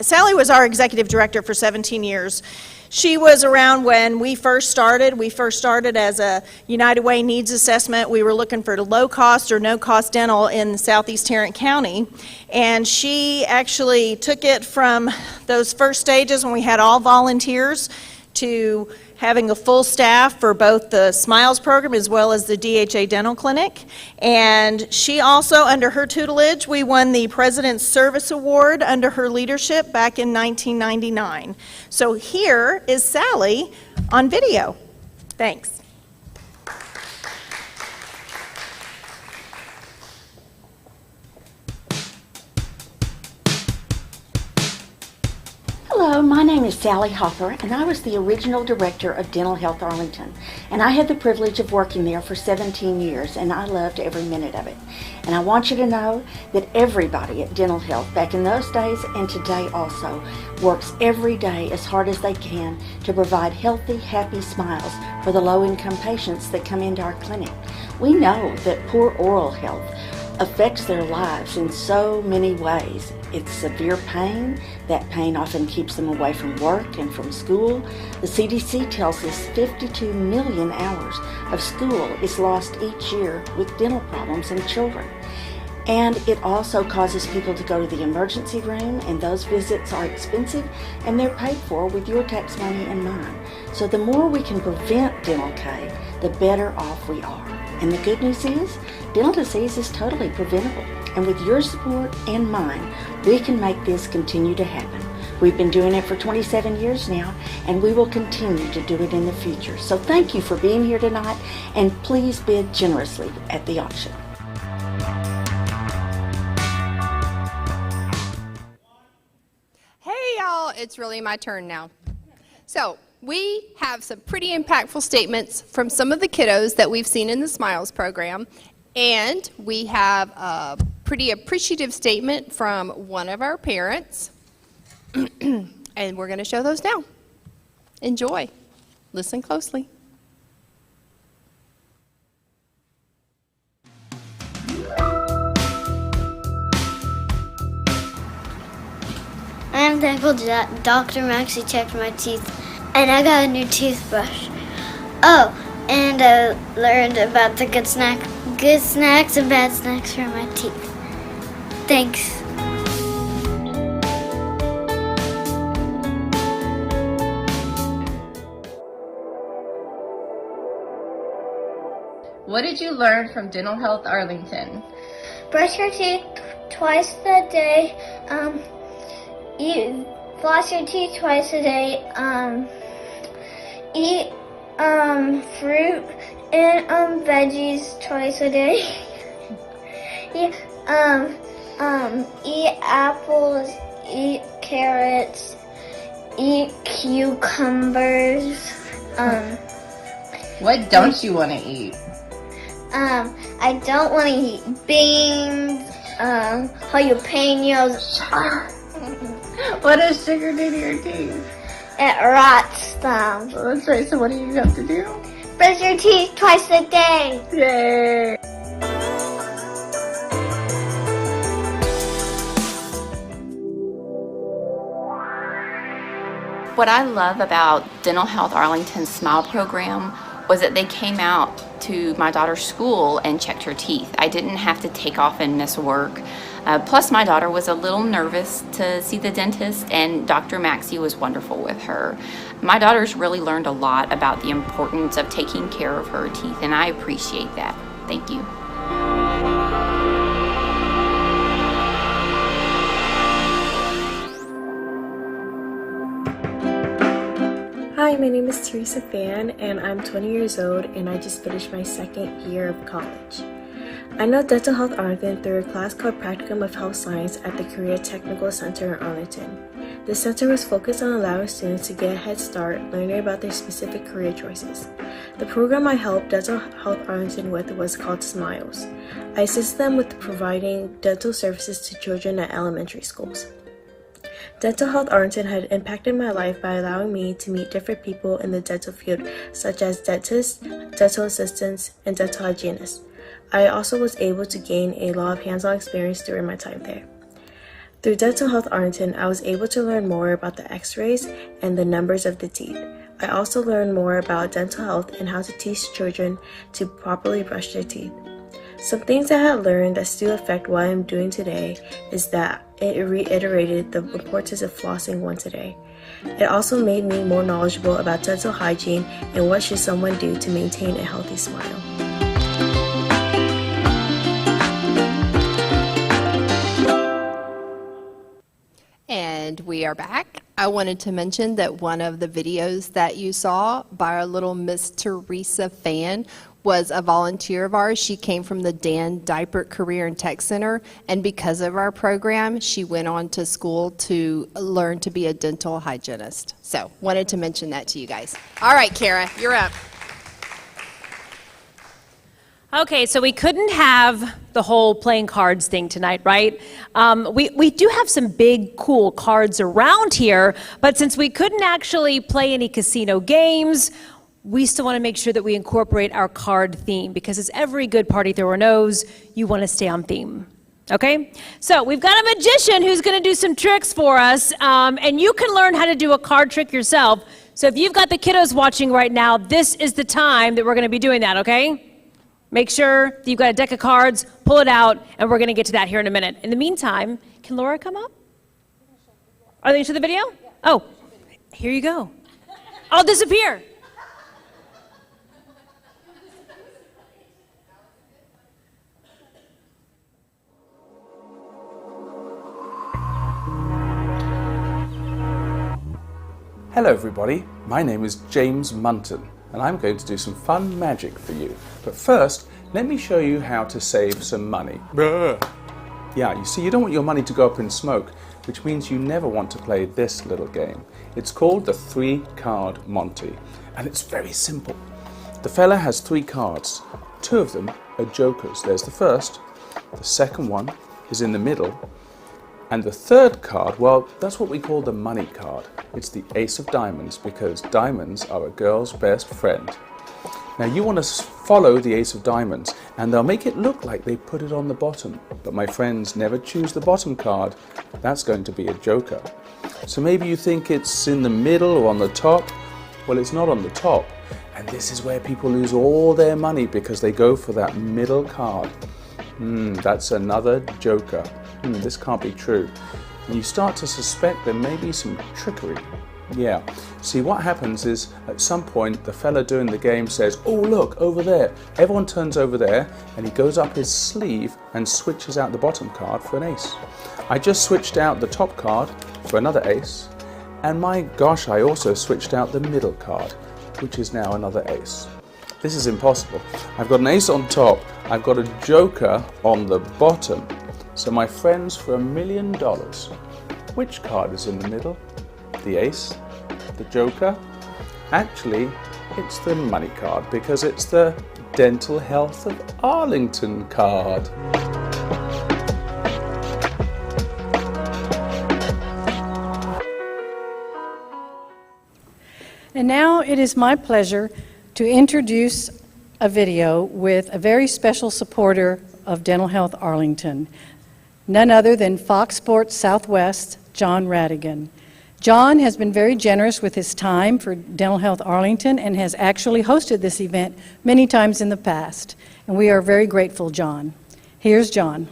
Sally was our executive director for 17 years. She was around when we first started. We first started as a United Way needs assessment. We were looking for low cost or no cost dental in Southeast Tarrant County. And she actually took it from those first stages when we had all volunteers to having a full staff for both the Smiles program as well as the DHA Dental Clinic. And she also, under her tutelage, we won the President's Service Award under her leadership back in 1999. So here is Sally on video. Thanks. Hello, my name is Sally Hopper, and I was the original director of Dental Health Arlington. And I had the privilege of working there for 17 years, and I loved every minute of it. And I want you to know that everybody at Dental Health, back in those days and today also, works every day as hard as they can to provide healthy, happy smiles for the low-income patients that come into our clinic. We know that poor oral health affects their lives in so many ways. It's severe pain. That pain often keeps them away from work and from school. The CDC tells us 52 million hours of school is lost each year with dental problems in children. And it also causes people to go to the emergency room, and those visits are expensive, and they're paid for with your tax money and mine. So the more we can prevent dental decay, the better off we are. And the good news is, dental disease is totally preventable. And with your support and mine, we can make this continue to happen. We've been doing it for 27 years now, and we will continue to do it in the future. So thank you for being here tonight, and please bid generously at the auction. Hey y'all, it's really my turn now. So we have some pretty impactful statements from some of the kiddos that we've seen in the Smiles program, and we have a pretty appreciative statement from one of our parents, and we're going to show those now. Enjoy. Listen closely. I'm thankful that Dr. Maxie checked my teeth, and I got a new toothbrush. Oh, and I learned about the good snacks and bad snacks for my teeth. Thanks. What did you learn from Dental Health Arlington? Brush your teeth twice a day. Floss your teeth twice a day. Eat fruit and veggies twice a day. Eat apples. Eat carrots. Eat cucumbers. What don't you want to eat? I don't want to eat beans, jalapenos. What does sugar do to your teeth? It rots them. Oh, that's right. So what do you have to do? Brush your teeth twice a day. Yay! What I love about Dental Health Arlington's Smile program was that they came out to my daughter's school and checked her teeth. I didn't have to take off and miss work. Plus, my daughter was a little nervous to see the dentist, and Dr. Maxey was wonderful with her. My daughter's really learned a lot about the importance of taking care of her teeth, and I appreciate that. Thank you. Hi, my name is Teresa Fan, and I'm 20 years old, and I just finished my second year of college. I know Dental Health Arlington through a class called Practicum of Health Science at the Career Technical Center in Arlington. The center was focused on allowing students to get a head start learning about their specific career choices. The program I helped Dental Health Arlington with was called Smiles. I assist them with providing dental services to children at elementary schools. Dental Health Arlington had impacted my life by allowing me to meet different people in the dental field, such as dentists, dental assistants, and dental hygienists. I also was able to gain a lot of hands-on experience during my time there. Through Dental Health Arlington, I was able to learn more about the x-rays and the numbers of the teeth. I also learned more about dental health and how to teach children to properly brush their teeth. Some things I had learned that still affect what I'm doing today is that it reiterated the importance of flossing once a day. It also made me more knowledgeable about dental hygiene and what should someone do to maintain a healthy smile. And we are back. I wanted to mention that one of the videos that you saw by our little Miss Teresa Fan was a volunteer of ours. She came from the Dan Dipert Career and Tech Center, and because of our program, she went on to school to learn to be a dental hygienist. So, wanted to mention that to you guys. All right, Kara, you're up. Okay, so we couldn't have the whole playing cards thing tonight, right? We do have some big, cool cards around here, but since we couldn't actually play any casino games, we still want to make sure that we incorporate our card theme, because as every good party thrower knows, you want to stay on theme. Okay? So we've got a magician who's going to do some tricks for us, and you can learn how to do a card trick yourself. So if you've got the kiddos watching right now, this is the time that we're going to be doing that, okay? Make sure that you've got a deck of cards, pull it out, and we're going to get to that here in a minute. In the meantime, can Laura come up? Are they into the video? Oh, here you go. I'll disappear. Hello everybody, my name is James Munton and I'm going to do some fun magic for you. But first, let me show you how to save some money. Yeah, you see, you don't want your money to go up in smoke, which means you never want to play this little game. It's called the 3-card Monty, and it's very simple. The fella has 3 cards. 2 of them are jokers. There's the first, the second one is in the middle, and the third card, well, that's what we call the money card. It's the ace of diamonds, because diamonds are a girl's best friend. Now you want to follow the ace of diamonds, and they'll make it look like they put it on the bottom. But my friends, never choose the bottom card. That's going to be a joker. So maybe you think it's in the middle or on the top. Well, it's not on the top. And this is where people lose all their money, because they go for that middle card. That's another joker. This can't be true. And you start to suspect there may be some trickery. Yeah. See, what happens is, at some point, the fella doing the game says, "Oh, look, over there." Everyone turns over there, and he goes up his sleeve and switches out the bottom card for an ace. I just switched out the top card for another ace, and my gosh, I also switched out the middle card, which is now another ace. This is impossible. I've got an ace on top, I've got a joker on the bottom. So my friends, for $1 million, which card is in the middle? The ace? The joker? Actually, it's the money card, because it's the Dental Health of Arlington card. And now it is my pleasure to introduce a video with a very special supporter of Dental Health Arlington, none other than Fox Sports Southwest, John Radigan. John has been very generous with his time for Dental Health Arlington and has actually hosted this event many times in the past. And we are very grateful, John. Here's John.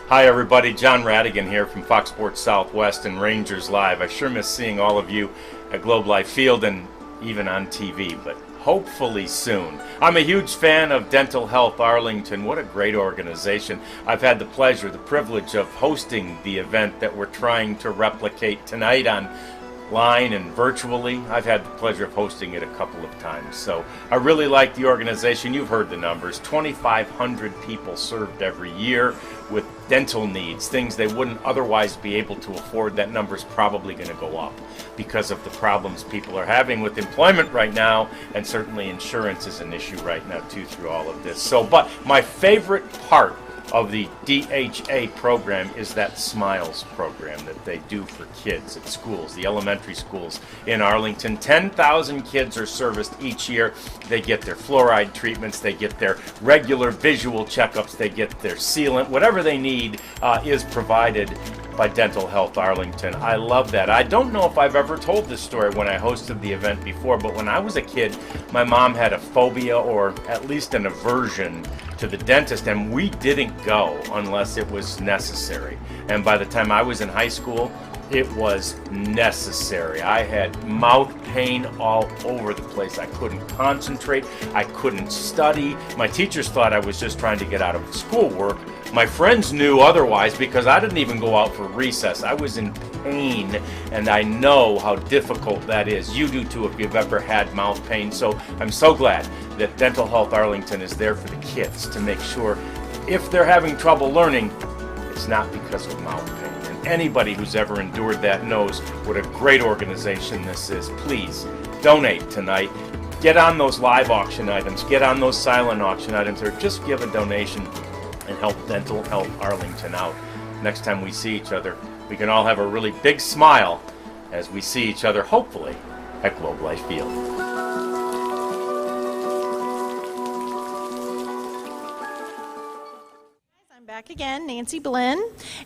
Hi everybody, John Radigan here from Fox Sports Southwest and Rangers Live. I sure miss seeing all of you at Globe Life Field and even on TV, but hopefully soon. I'm a huge fan of Dental Health Arlington. What a great organization. I've had the pleasure, the privilege of hosting the event that we're trying to replicate tonight online and virtually. I've had the pleasure of hosting it a couple of times. So I really like the organization. You've heard the numbers. 2,500 people served every year with dental needs, things they wouldn't otherwise be able to afford. That number's probably going to go up because of the problems people are having with employment right now, and certainly insurance is an issue right now too through all of this. So, but my favorite part of the DHA program is that SMILES program that they do for kids at schools, the elementary schools in Arlington. 10,000 kids are serviced each year. They get their fluoride treatments, they get their regular visual checkups, they get their sealant, whatever they need is provided by Dental Health Arlington. I love that. I don't know if I've ever told this story when I hosted the event before, but when I was a kid, my mom had a phobia or at least an aversion to the dentist, and we didn't go unless it was necessary. And by the time I was in high school, it was necessary. I had mouth pain all over the place. I couldn't concentrate. I couldn't study. My teachers thought I was just trying to get out of schoolwork. My friends knew otherwise because I didn't even go out for recess. I was in pain, and I know how difficult that is. You do too if you've ever had mouth pain. So I'm so glad that Dental Health Arlington is there for the kids to make sure if they're having trouble learning, it's not because of mouth pain. And anybody who's ever endured that knows what a great organization this is. Please donate tonight. Get on those live auction items, get on those silent auction items, or just give a donation and help Dental Health Arlington out. Next time we see each other, we can all have a really big smile as we see each other, hopefully, at Globe Life Field. I'm back again, Nancy Blinn,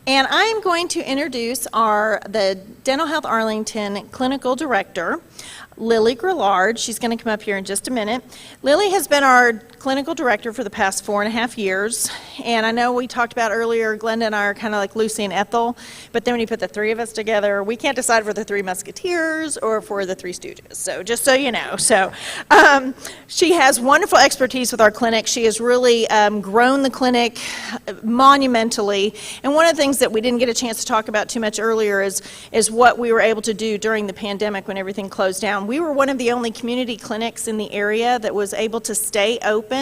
and I am going to introduce the Dental Health Arlington Clinical Director, Lily Grillard. She's going to come up here in just a minute. Lily has been our clinical director for the past 4.5 years, and I know we talked about earlier, Glenda and I are kind of like Lucy and Ethel, but then when you put the three of us together, we can't decide if we're the Three Musketeers or if we're the Three Stooges, so just so you know. So she has wonderful expertise with our clinic. She has really grown the clinic monumentally, and one of the things that we didn't get a chance to talk about too much earlier is what we were able to do during the pandemic when everything closed down. We were one of the only community clinics in the area that was able to stay open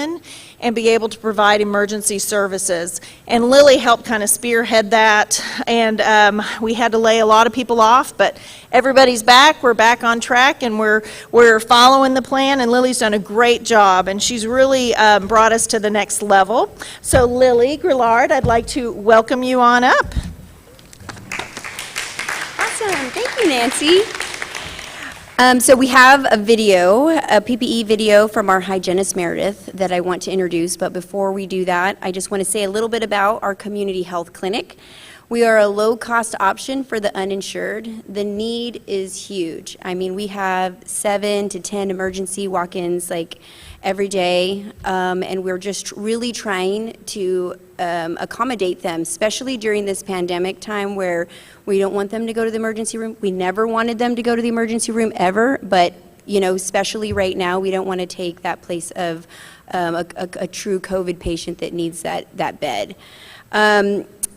and be able to provide emergency services. And Lily helped kind of spearhead that, and we had to lay a lot of people off, but everybody's back. We're back on track, and we're following the plan, and Lily's done a great job, and she's really brought us to the next level. So Lily Grillard, I'd like to welcome you on up. Awesome. Thank you, Nancy. So we have a video, a PPE video from our hygienist Meredith that I want to introduce, but before we do that, I just want to say a little bit about our community health clinic. We are a low-cost option for the uninsured. The need is huge. I mean, we have 7 to 10 emergency walk-ins like every day, and we're just really trying to accommodate them, especially during this pandemic time where we don't want them to go to the emergency room. We never wanted them to go to the emergency room ever, but especially right now, we don't want to take that place of a true COVID patient that needs that bed.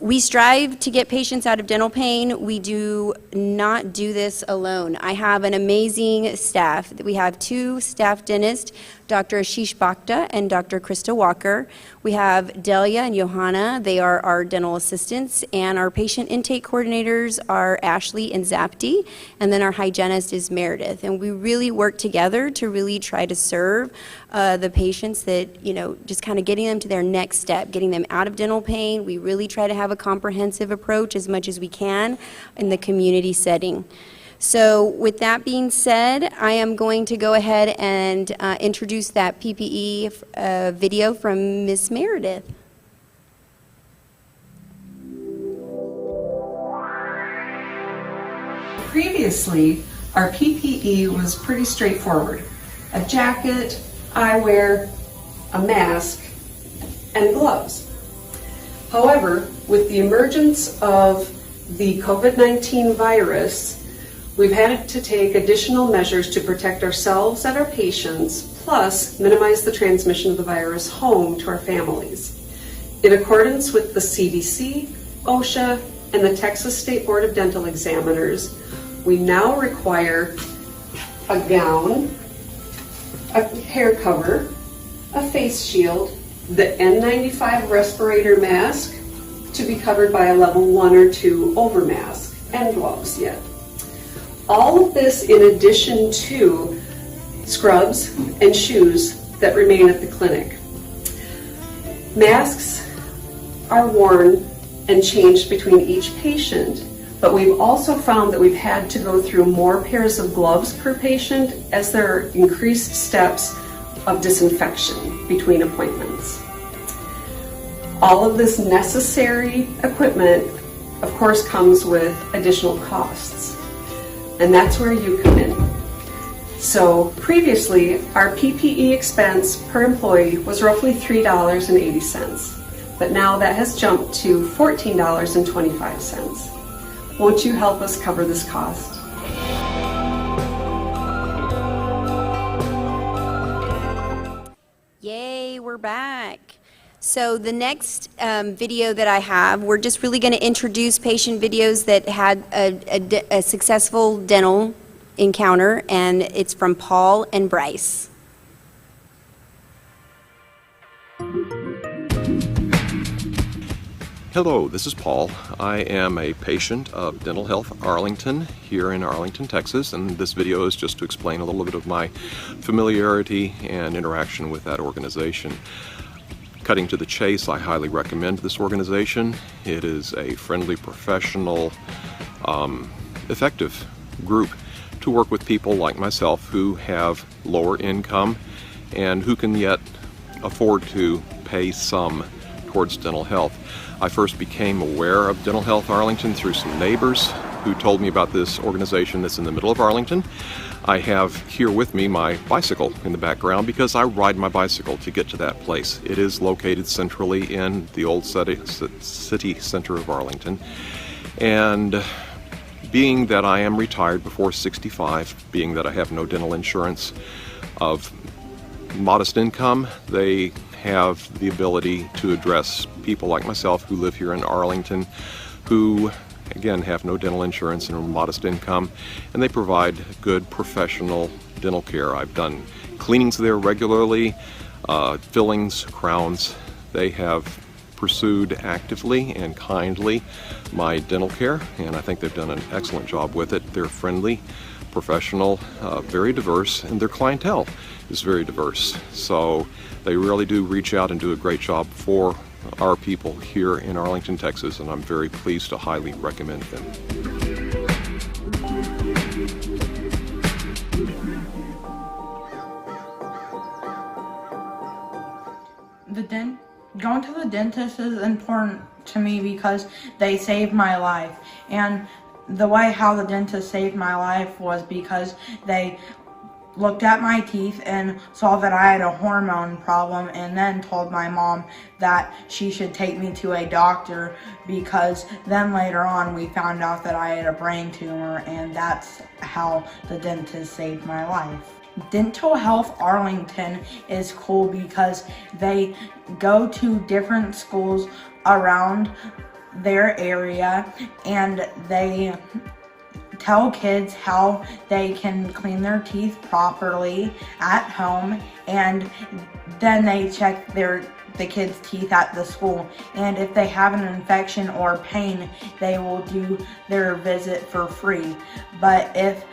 We strive to get patients out of dental pain. We do not do this alone. I have an amazing staff. We have 2 staff dentists Dr. Ashish Bhakta and Dr. Krista Walker. We have Delia and Johanna. They are our dental assistants, and our patient intake coordinators are Ashley and Zapti, and then our hygienist is Meredith. And we really work together to really try to serve the patients that, just kind of getting them to their next step, getting them out of dental pain. We really try to have a comprehensive approach as much as we can in the community setting. So with that being said, I am going to go ahead and introduce that PPE video from Miss Meredith. Previously, our PPE was pretty straightforward. A jacket, eyewear, a mask, and gloves. However, with the emergence of the COVID-19 virus, we've had to take additional measures to protect ourselves and our patients, plus minimize the transmission of the virus home to our families. In accordance with the CDC, OSHA, and the Texas State Board of Dental Examiners, we now require a gown, a hair cover, a face shield, the N95 respirator mask to be covered by a level 1 or 2 over mask, and gloves yet. All of this in addition to scrubs and shoes that remain at the clinic. Masks are worn and changed between each patient, but we've also found that we've had to go through more pairs of gloves per patient as there are increased steps of disinfection between appointments. All of this necessary equipment, of course, comes with additional costs. And that's where you come in. So previously, our PPE expense per employee was roughly $3.80, but now that has jumped to $14.25. Won't you help us cover this cost? Yay, we're back. So the next video that I have, we're just really going to introduce patient videos that had a successful dental encounter, and it's from Paul and Bryce. Hello, this is Paul. I am a patient of Dental Health Arlington here in Arlington, Texas, and this video is just to explain a little bit of my familiarity and interaction with that organization. Cutting to the chase, I highly recommend this organization. It is a friendly, professional, effective group to work with people like myself who have lower income and who can yet afford to pay some towards dental health. I first became aware of Dental Health Arlington through some neighbors who told me about this organization that's in the middle of Arlington. I have here with me my bicycle in the background because I ride my bicycle to get to that place. It is located centrally in the old city center of Arlington. And being that I am retired before 65, being that I have no dental insurance, of modest income, they have the ability to address people like myself who live here in Arlington who again have no dental insurance and a modest income, and they provide good professional dental care. I've done cleanings there regularly, fillings, crowns. They have pursued actively and kindly my dental care, and I think they've done an excellent job with it. They're friendly, professional, very diverse, and their clientele is very diverse. So they really do reach out and do a great job for our people here in Arlington, Texas, and I'm very pleased to highly recommend them. Going to the dentist is important to me because they saved my life. And the way how the dentist saved my life was because they looked at my teeth and saw that I had a hormone problem, and then told my mom that she should take me to a doctor, because then later on we found out that I had a brain tumor, and that's how the dentist saved my life. Dental Health Arlington is cool because they go to different schools around their area, and they tell kids how they can clean their teeth properly at home, and then they check the kids' teeth at the school, and if they have an infection or pain, they will do their visit for free. But if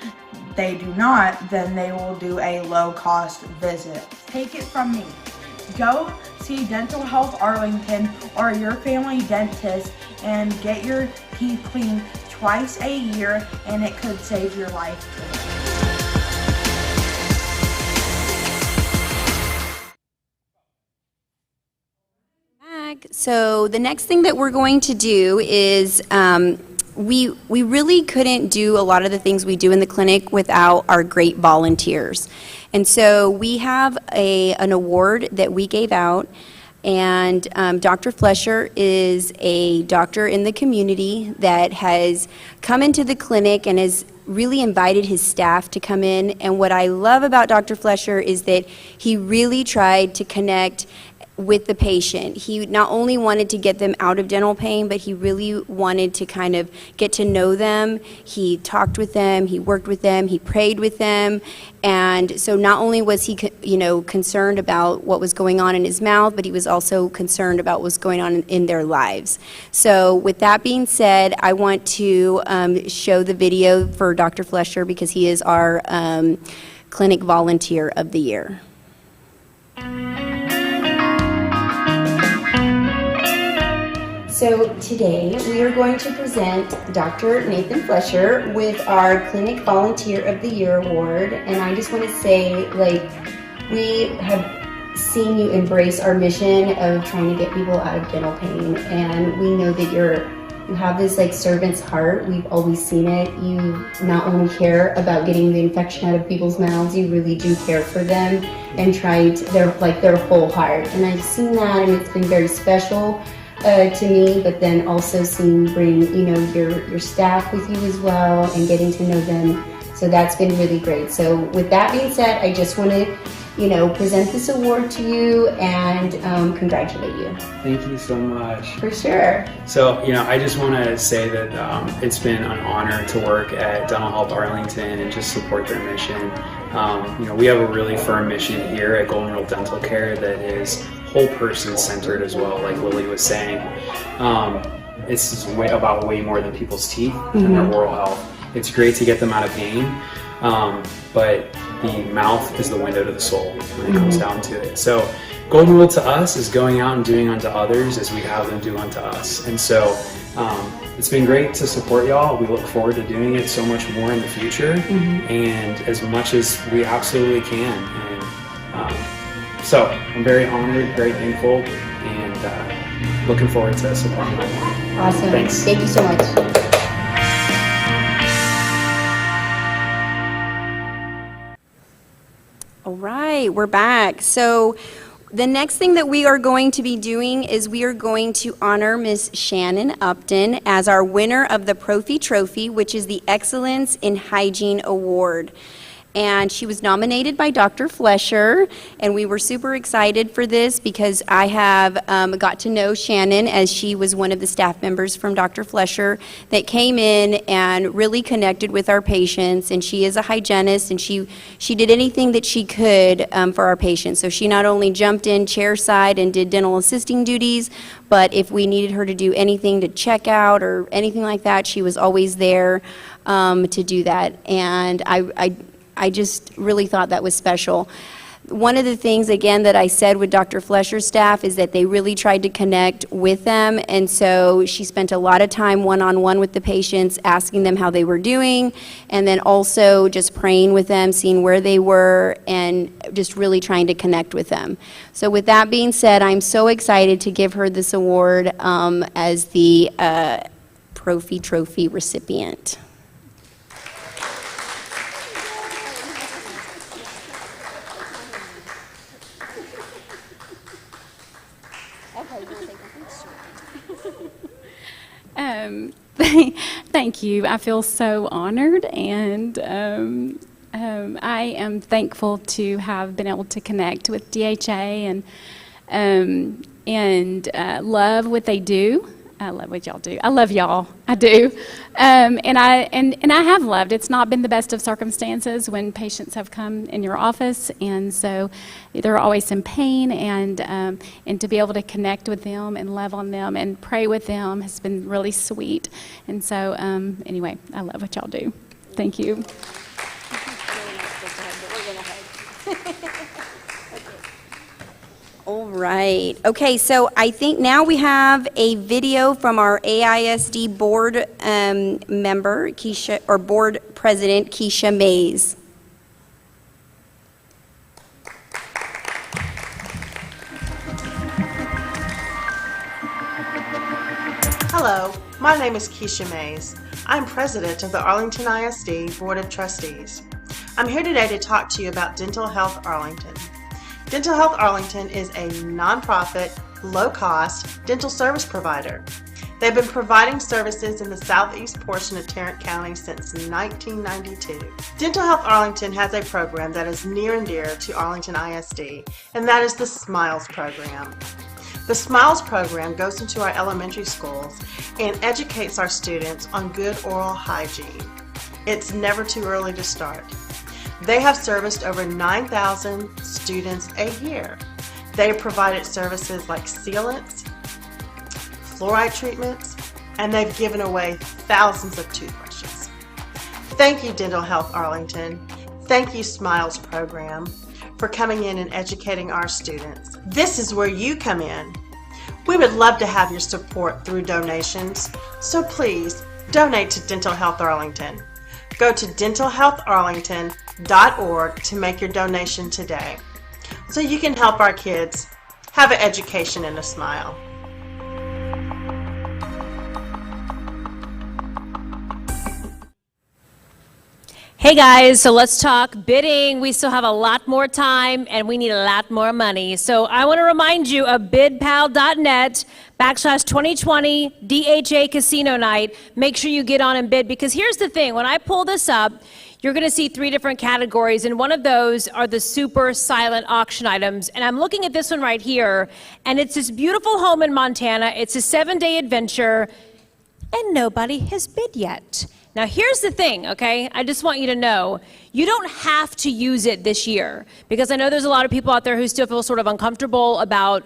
they do not, then they will do a low-cost visit. Take it from me. Go see Dental Health Arlington or your family dentist and get your teeth cleaned twice a year, and it could save your life too. So the next thing that we're going to do is we really couldn't do a lot of the things we do in the clinic without our great volunteers. And so we have an award that we gave out, and Dr. Flesher is a doctor in the community that has come into the clinic and has really invited his staff to come in. And what I love about Dr. Flesher is that he really tried to connect with the patient. He not only wanted to get them out of dental pain, but he really wanted to kind of get to know them. He talked with them, he worked with them, he prayed with them. And so not only was he, concerned about what was going on in his mouth, but he was also concerned about what was going on in their lives. So with that being said, I want to show the video for Dr. Flesher because he is our Clinic Volunteer of the Year. So today we are going to present Dr. Nathan Flesher with our Clinic Volunteer of the Year Award. And I just want to say, we have seen you embrace our mission of trying to get people out of dental pain. And we know that you have this servant's heart. We've always seen it. You not only care about getting the infection out of people's mouths, you really do care for them and try their whole heart. And I've seen that, and it's been very special to me, but then also seeing you bring, your staff with you as well and getting to know them. So that's been really great. So with that being said, I just want to, present this award to you and congratulate you. Thank you so much. For sure. So, I just want to say that it's been an honor to work at Dental Health Arlington and just support their mission. We have a really firm mission here at Golden Rule Dental Care that is whole person centered as well, like Lily was saying. It's about way more than people's teeth and their oral health. It's great to get them out of pain, but the mouth is the window to the soul when it comes down to it. So Golden Rule to us is going out and doing unto others as we have them do unto us. And so it's been great to support y'all. We look forward to doing it so much more in the future and as much as we absolutely can. And so I'm very honored, very thankful, and looking forward to supporting y'all more. Awesome. Thanks. Thank you so much. All right, we're back. So the next thing that we are going to be doing is we are going to honor Miss Shannon Upton as our winner of the Profi Trophy, which is the Excellence in Hygiene Award. And she was nominated by Dr. Flesher, and we were super excited for this because I have got to know Shannon as she was one of the staff members from Dr. Flesher that came in and really connected with our patients. And she is a hygienist, and she did anything that she could for our patients. So she not only jumped in chairside and did dental assisting duties, but if we needed her to do anything to check out or anything like that, she was always there to do that. And I just really thought that was special. One of the things, again, that I said with Dr. Flesher's staff is that they really tried to connect with them, and so she spent a lot of time one-on-one with the patients, asking them how they were doing, and then also just praying with them, seeing where they were, and just really trying to connect with them. So with that being said, I'm so excited to give her this award as the Profi Trophy recipient. Thank you. I feel so honored, and I am thankful to have been able to connect with DHA and love what they do. I love what y'all do. I love y'all. I do. And I have loved. It's not been the best of circumstances when patients have come in your office, and so they're always in pain, and to be able to connect with them and love on them and pray with them has been really sweet. And so anyway, I love what y'all do. Thank you. All right. Okay, so I think now we have a video from our AISD board member, Keisha, or board president, Keisha Mays. Hello, my name is Keisha Mays. I'm president of the Arlington ISD Board of Trustees. I'm here today to talk to you about Dental Health Arlington. Dental Health Arlington is a nonprofit, low-cost dental service provider. They've been providing services in the southeast portion of Tarrant County since 1992. Dental Health Arlington has a program that is near and dear to Arlington ISD, and that is the SMILES program. The SMILES program goes into our elementary schools and educates our students on good oral hygiene. It's never too early to start. They have serviced over 9,000 students a year. They have provided services like sealants, fluoride treatments, and they've given away thousands of toothbrushes. Thank you, Dental Health Arlington. Thank you, SMILES program, for coming in and educating our students. This is where you come in. We would love to have your support through donations, so please donate to Dental Health Arlington. Go to dentalhealtharlington.org to make your donation today, so you can help our kids have an education and a smile. Hey guys, so let's talk bidding. We still have a lot more time and we need a lot more money. So I want to remind you of bidpal.net/2020 DHA Casino Night. Make sure you get on and bid, because here's the thing. When I pull this up, you're going to see 3 different categories, and one of those are the super silent auction items. And I'm looking at this one right here, and it's this beautiful home in Montana. It's a 7-day adventure, and nobody has bid yet. Now here's the thing, okay? I just want you to know, you don't have to use it this year, because I know there's a lot of people out there who still feel sort of uncomfortable about,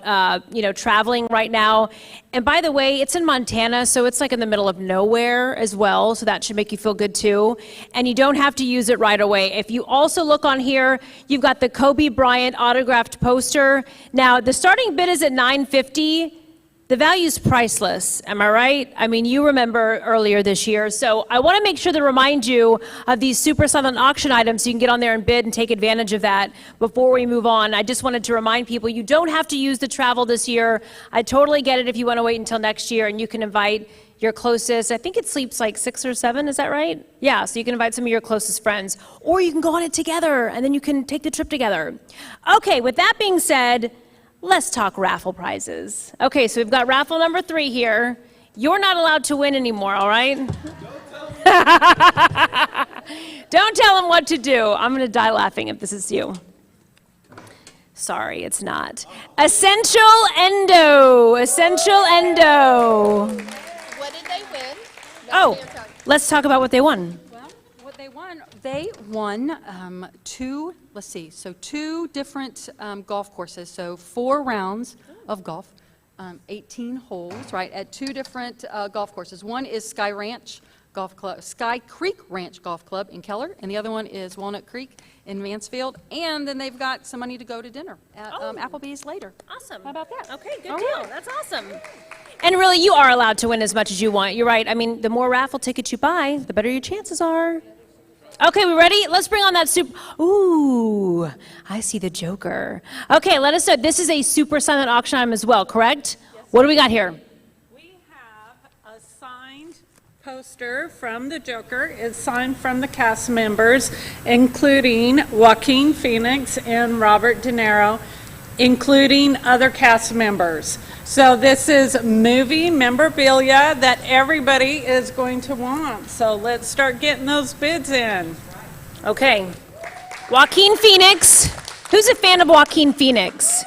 traveling right now. And by the way, it's in Montana, so it's like in the middle of nowhere as well, so that should make you feel good too. And you don't have to use it right away. If you also look on here, you've got the Kobe Bryant autographed poster. Now, the starting bid is at $950. The value's priceless, am I right? I mean, you remember earlier this year. So I want to make sure to remind you of these super silent auction items so you can get on there and bid and take advantage of that. Before we move on, I just wanted to remind people you don't have to use the travel this year. I totally get it if you want to wait until next year, and you can invite your closest, I think it sleeps like 6 or 7, is that right? Yeah, so you can invite some of your closest friends, or you can go on it together and then you can take the trip together. Okay, with that being said, let's talk raffle prizes. Okay, so we've got raffle number 3 here. You're not allowed to win anymore, all right? Don't tell them what to do. I'm going to die laughing if this is you. Sorry, it's not. Essential Endo. Essential Endo. What did they win? Oh, let's talk about what they won. They won 2 different golf courses, so 4 rounds of golf, 18 holes, right, at 2 different golf courses. One is Sky Creek Ranch Golf Club in Keller, and the other one is Walnut Creek in Mansfield. And then they've got some money to go to dinner at Applebee's later. Awesome. How about that? Okay, good deal. That's awesome. And really, you are allowed to win as much as you want. You're right. I mean, the more raffle tickets you buy, the better your chances are. Okay, we ready? Let's bring on that super. Ooh, I see the Joker. Okay, let us know. This is a super silent auction item as well, correct? Yes. What do we got here? We have a signed poster from the Joker. It's signed from the cast members, including Joaquin Phoenix and Robert De Niro, including other cast members. So this is movie memorabilia that everybody is going to want. So let's start getting those bids in. Okay. Joaquin Phoenix. Who's a fan of Joaquin Phoenix?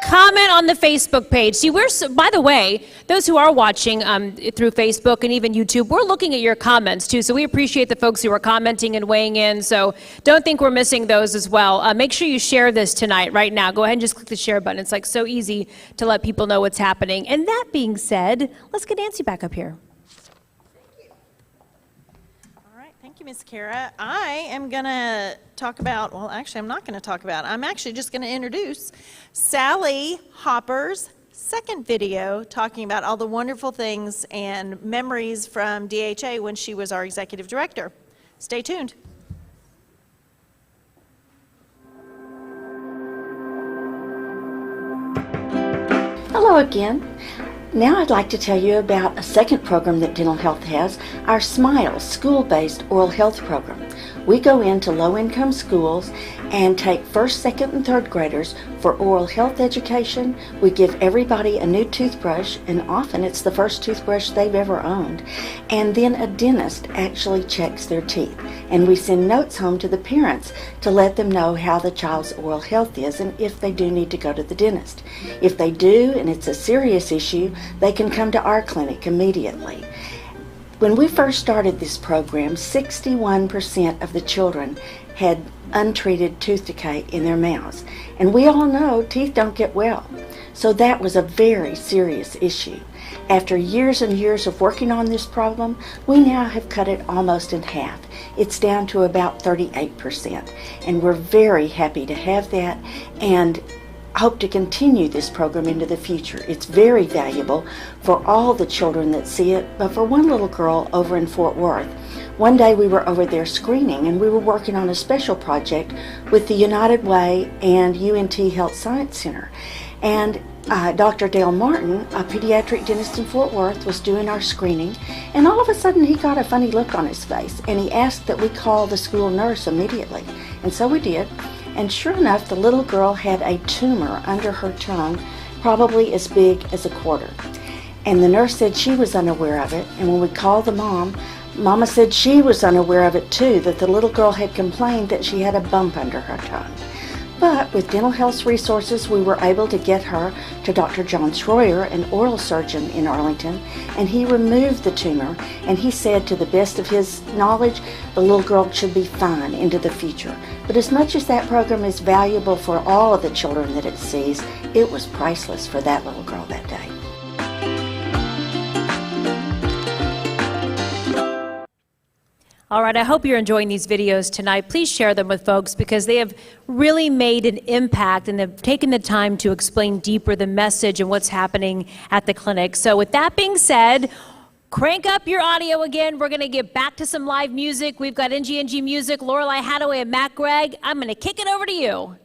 comment on the Facebook page. See, by the way, those who are watching through Facebook and even YouTube, we're looking at your comments too. So we appreciate the folks who are commenting and weighing in. So don't think we're missing those as well. Make sure you share this tonight, right now. Go ahead and just click the share button. It's like so easy to let people know what's happening. And that being said, let's get Nancy back up here. Thank you, Miss Kara. I am going to talk about, well, actually, I'm not going to talk about, I'm actually just going to introduce Sally Hopper's second video talking about all the wonderful things and memories from DHA when she was our executive director. Stay tuned. Hello again. Now I'd like to tell you about a second program that Dental Health has, our SMILE, school-based oral health program. We go into low-income schools and take first, second, and third graders for oral health education. We give everybody a new toothbrush, and often it's the first toothbrush they've ever owned. And then a dentist actually checks their teeth. And we send notes home to the parents to let them know how the child's oral health is and if they do need to go to the dentist. If they do, and it's a serious issue, they can come to our clinic immediately. When we first started this program, 61% of the children had untreated tooth decay in their mouths. And we all know teeth don't get well. So that was a very serious issue. After years and years of working on this problem, we now have cut it almost in half. It's down to about 38%. And we're very happy to have that and hope to continue this program into the future. It's very valuable for all the children that see it, but for one little girl over in Fort Worth. One day we were over there screening and we were working on a special project with the United Way and UNT Health Science Center. And Dr. Dale Martin, a pediatric dentist in Fort Worth, was doing our screening, and all of a sudden he got a funny look on his face and he asked that we call the school nurse immediately. And so we did. And sure enough, the little girl had a tumor under her tongue, probably as big as a quarter. And the nurse said she was unaware of it, and when we called the mom, Mama said she was unaware of it too, that the little girl had complained that she had a bump under her tongue. But with Dental Health's resources, we were able to get her to Dr. John Schroyer, an oral surgeon in Arlington, and he removed the tumor, and he said to the best of his knowledge, the little girl should be fine into the future. But as much as that program is valuable for all of the children that it sees, it was priceless for that little girl that day. All right, I hope you're enjoying these videos tonight. Please share them with folks because they have really made an impact and they've taken the time to explain deeper the message and what's happening at the clinic. So with that being said, crank up your audio again. We're going to get back to some live music. We've got NGNG Music, Lorelei Hadaway, and Matt Gregg. I'm going to kick it over to you.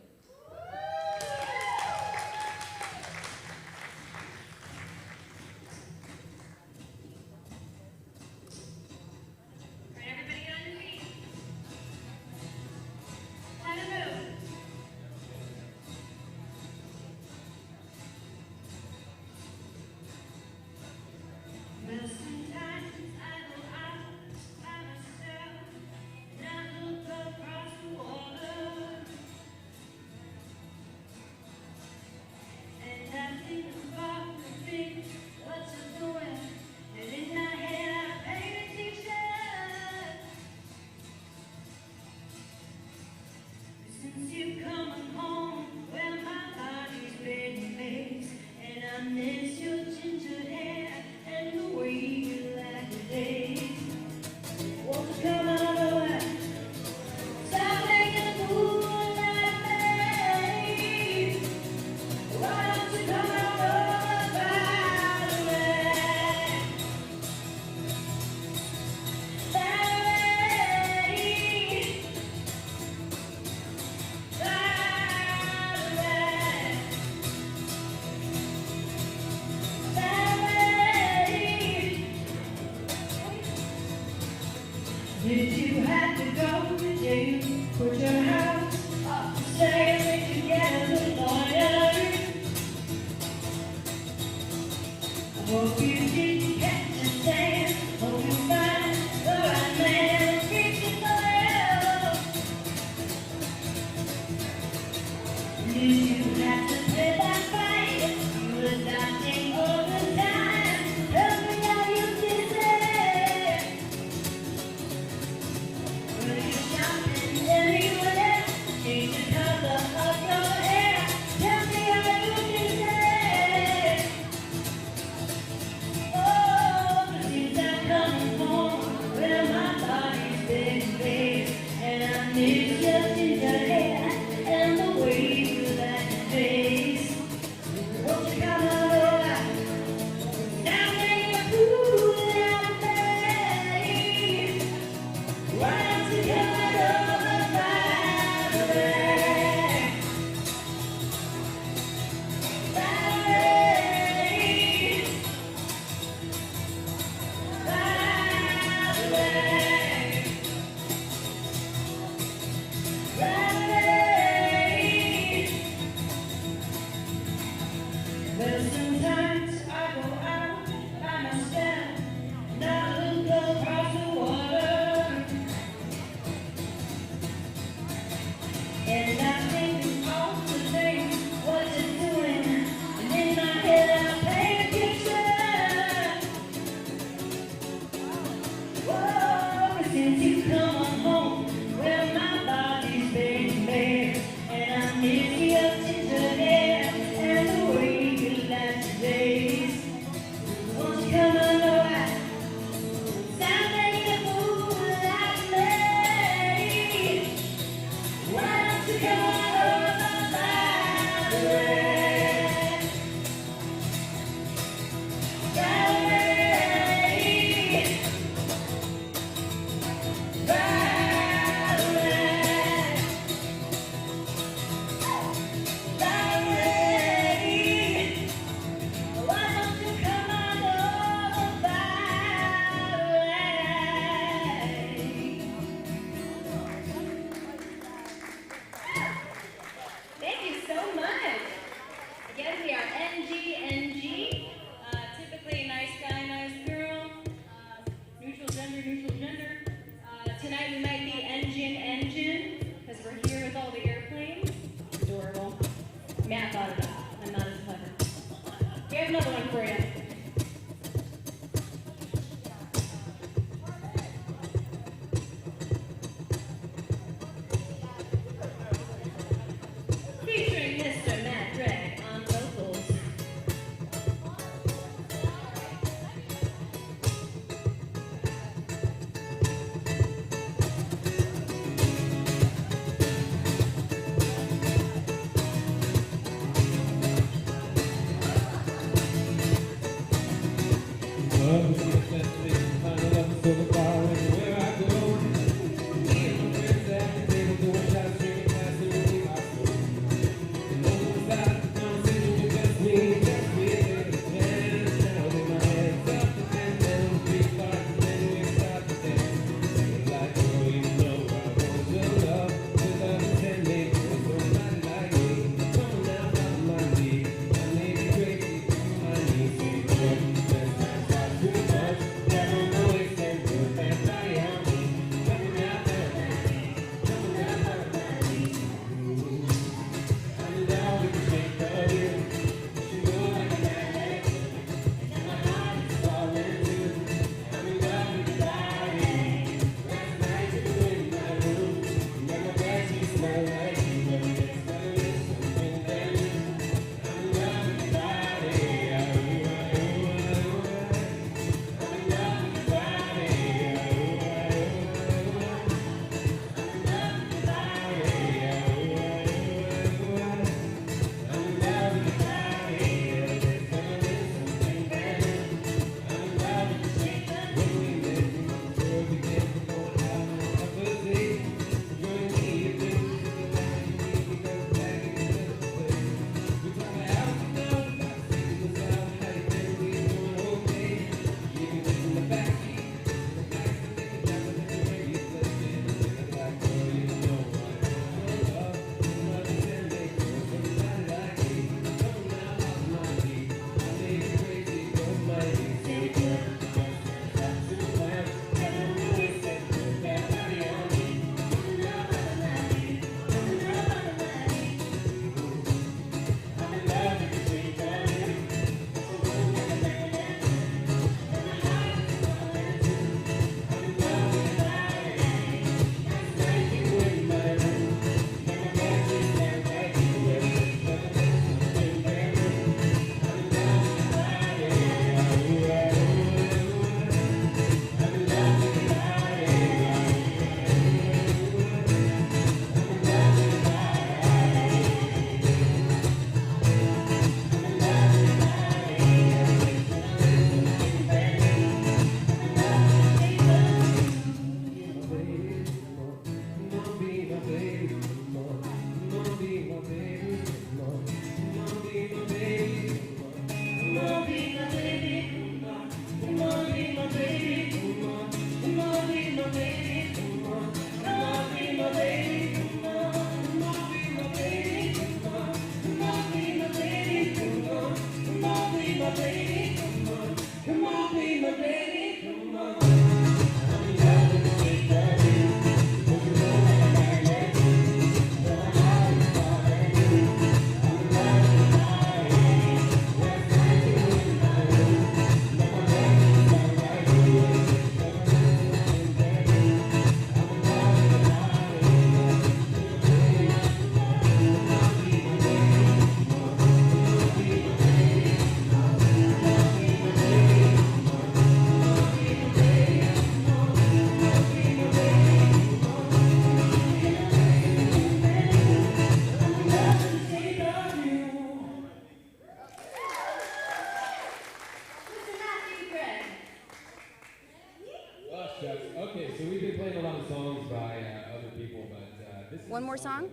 One more song?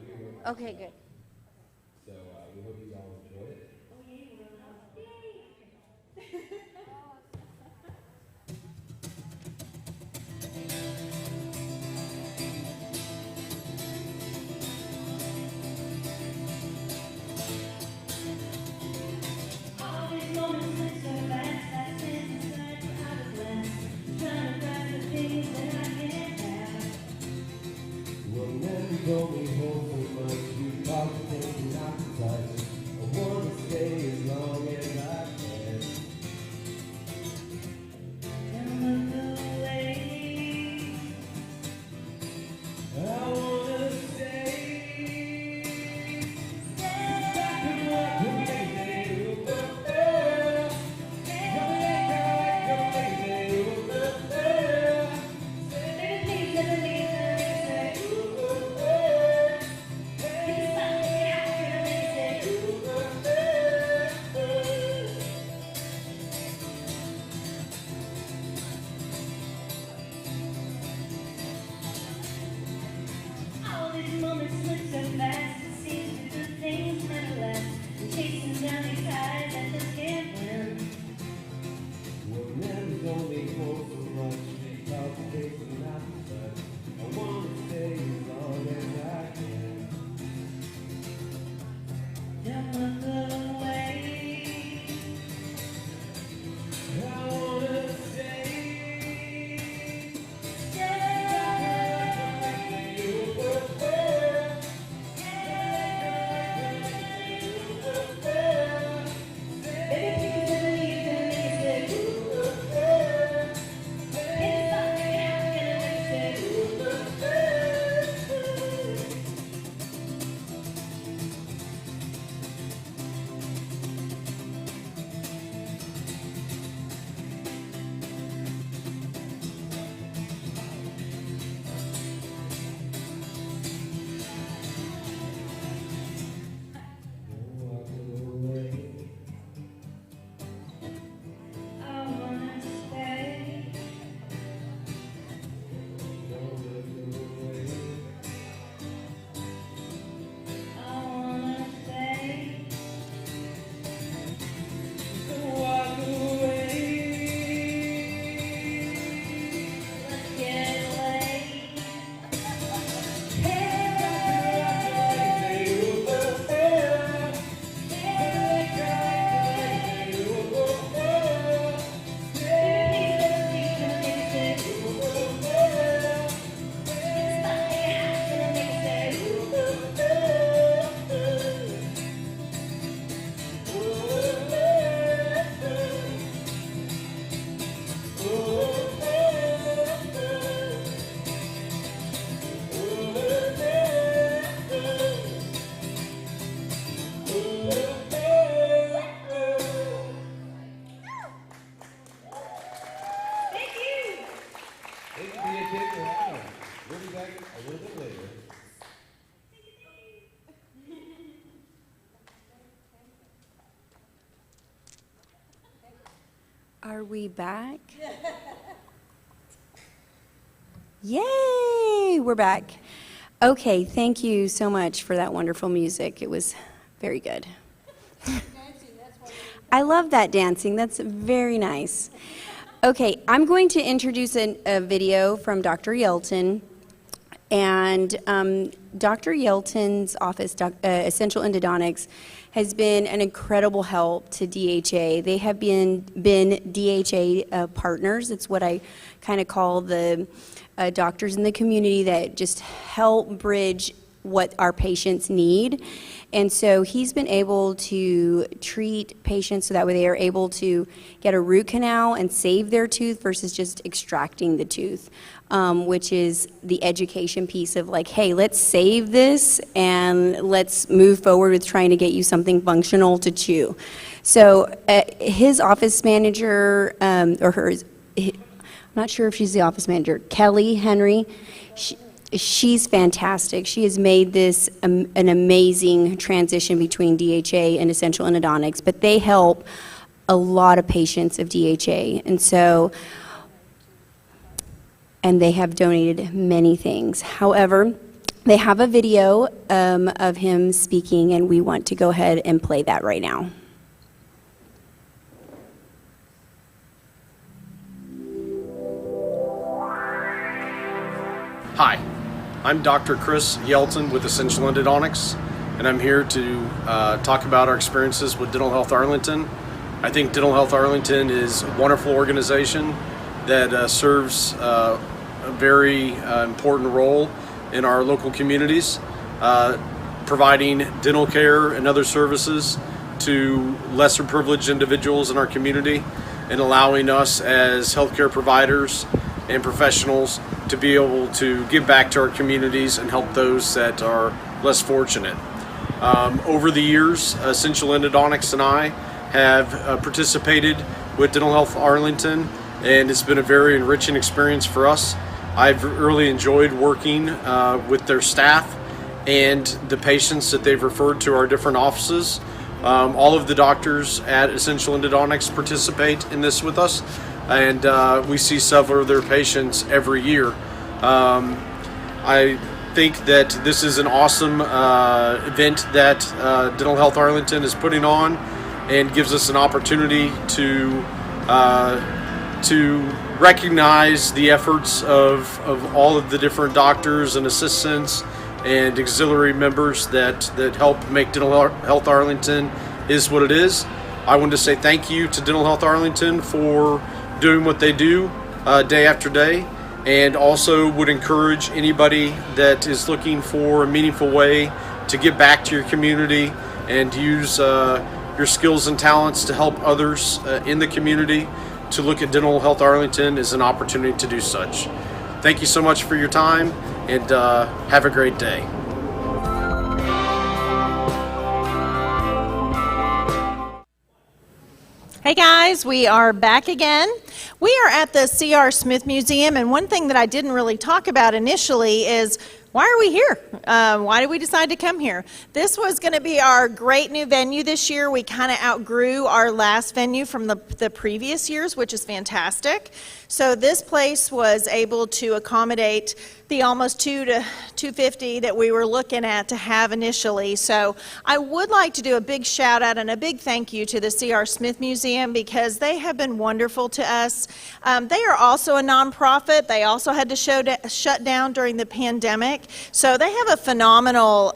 Okay, good. So we hope you all enjoy it. Told me home so much, you talk to things not to touch. I wanna stay as long as I can. Don't look away. I wanna stay. Back to what you made me do. All these moments slip so fast, it seems the good things never last. Chasing down these highs that just can't win. Well, never told me home so much, you talk to things not to touch. I wanna stay as long as I can. Don't look away. I wanna stay. We'll be back a little bit later. Are we back? Yay, we're back. Okay, thank you so much for that wonderful music. It was very good. I love that dancing. That's very nice. Okay, I'm going to introduce a video from Dr. Yelton. And Dr. Yelton's office, Essential Endodontics, has been an incredible help to DHA. They have been DHA partners. It's what I kind of call the doctors in the community that just help bridge what our patients need. And so he's been able to treat patients so that way they are able to get a root canal and save their tooth versus just extracting the tooth, which is the education piece of like, hey, let's save this and let's move forward with trying to get you something functional to chew. So his office manager, I'm not sure if she's the office manager, Kelly Henry, she's fantastic. She has made this an amazing transition between DHA and Essential Endodontics, but they help a lot of patients of DHA. And they have donated many things. However, They have a video of him speaking, and we want to go ahead and play that right now. Hi, I'm Dr. Chris Yelton with Essential Endodontics, and I'm here to talk about our experiences with Dental Health Arlington. I think Dental Health Arlington is a wonderful organization that serves a very important role in our local communities, providing dental care and other services to lesser privileged individuals in our community, and allowing us as healthcare providers and professionals to be able to give back to our communities and help those that are less fortunate. Over the years, Essential Endodontics and I have participated with Dental Health Arlington, and it's been a very enriching experience for us. I've really enjoyed working with their staff and the patients that they've referred to our different offices. All of the doctors at Essential Endodontics participate in this with us, and we see several of their patients every year. I think that this is an awesome event that Dental Health Arlington is putting on, and gives us an opportunity to recognize the efforts of all of the different doctors and assistants and auxiliary members that help make Dental Health Arlington is what it is. I want to say thank you to Dental Health Arlington for doing what they do day after day, and also would encourage anybody that is looking for a meaningful way to give back to your community and use your skills and talents to help others in the community, to look at Dental Health Arlington as an opportunity to do such. Thank you so much for your time, and have a great day. Hey guys, we are back again. We are at the C.R. Smith Museum, and one thing that I didn't really talk about initially is, why are we here? Why did we decide to come here? This was going to be our great new venue this year. We kind of outgrew our last venue from the previous years, which is fantastic. So this place was able to accommodate the almost 250 that we were looking at to have initially. So I would like to do a big shout out and a big thank you to the C.R. Smith Museum, because they have been wonderful to us. They are also a nonprofit. They also had to shut down during the pandemic. So they have a phenomenal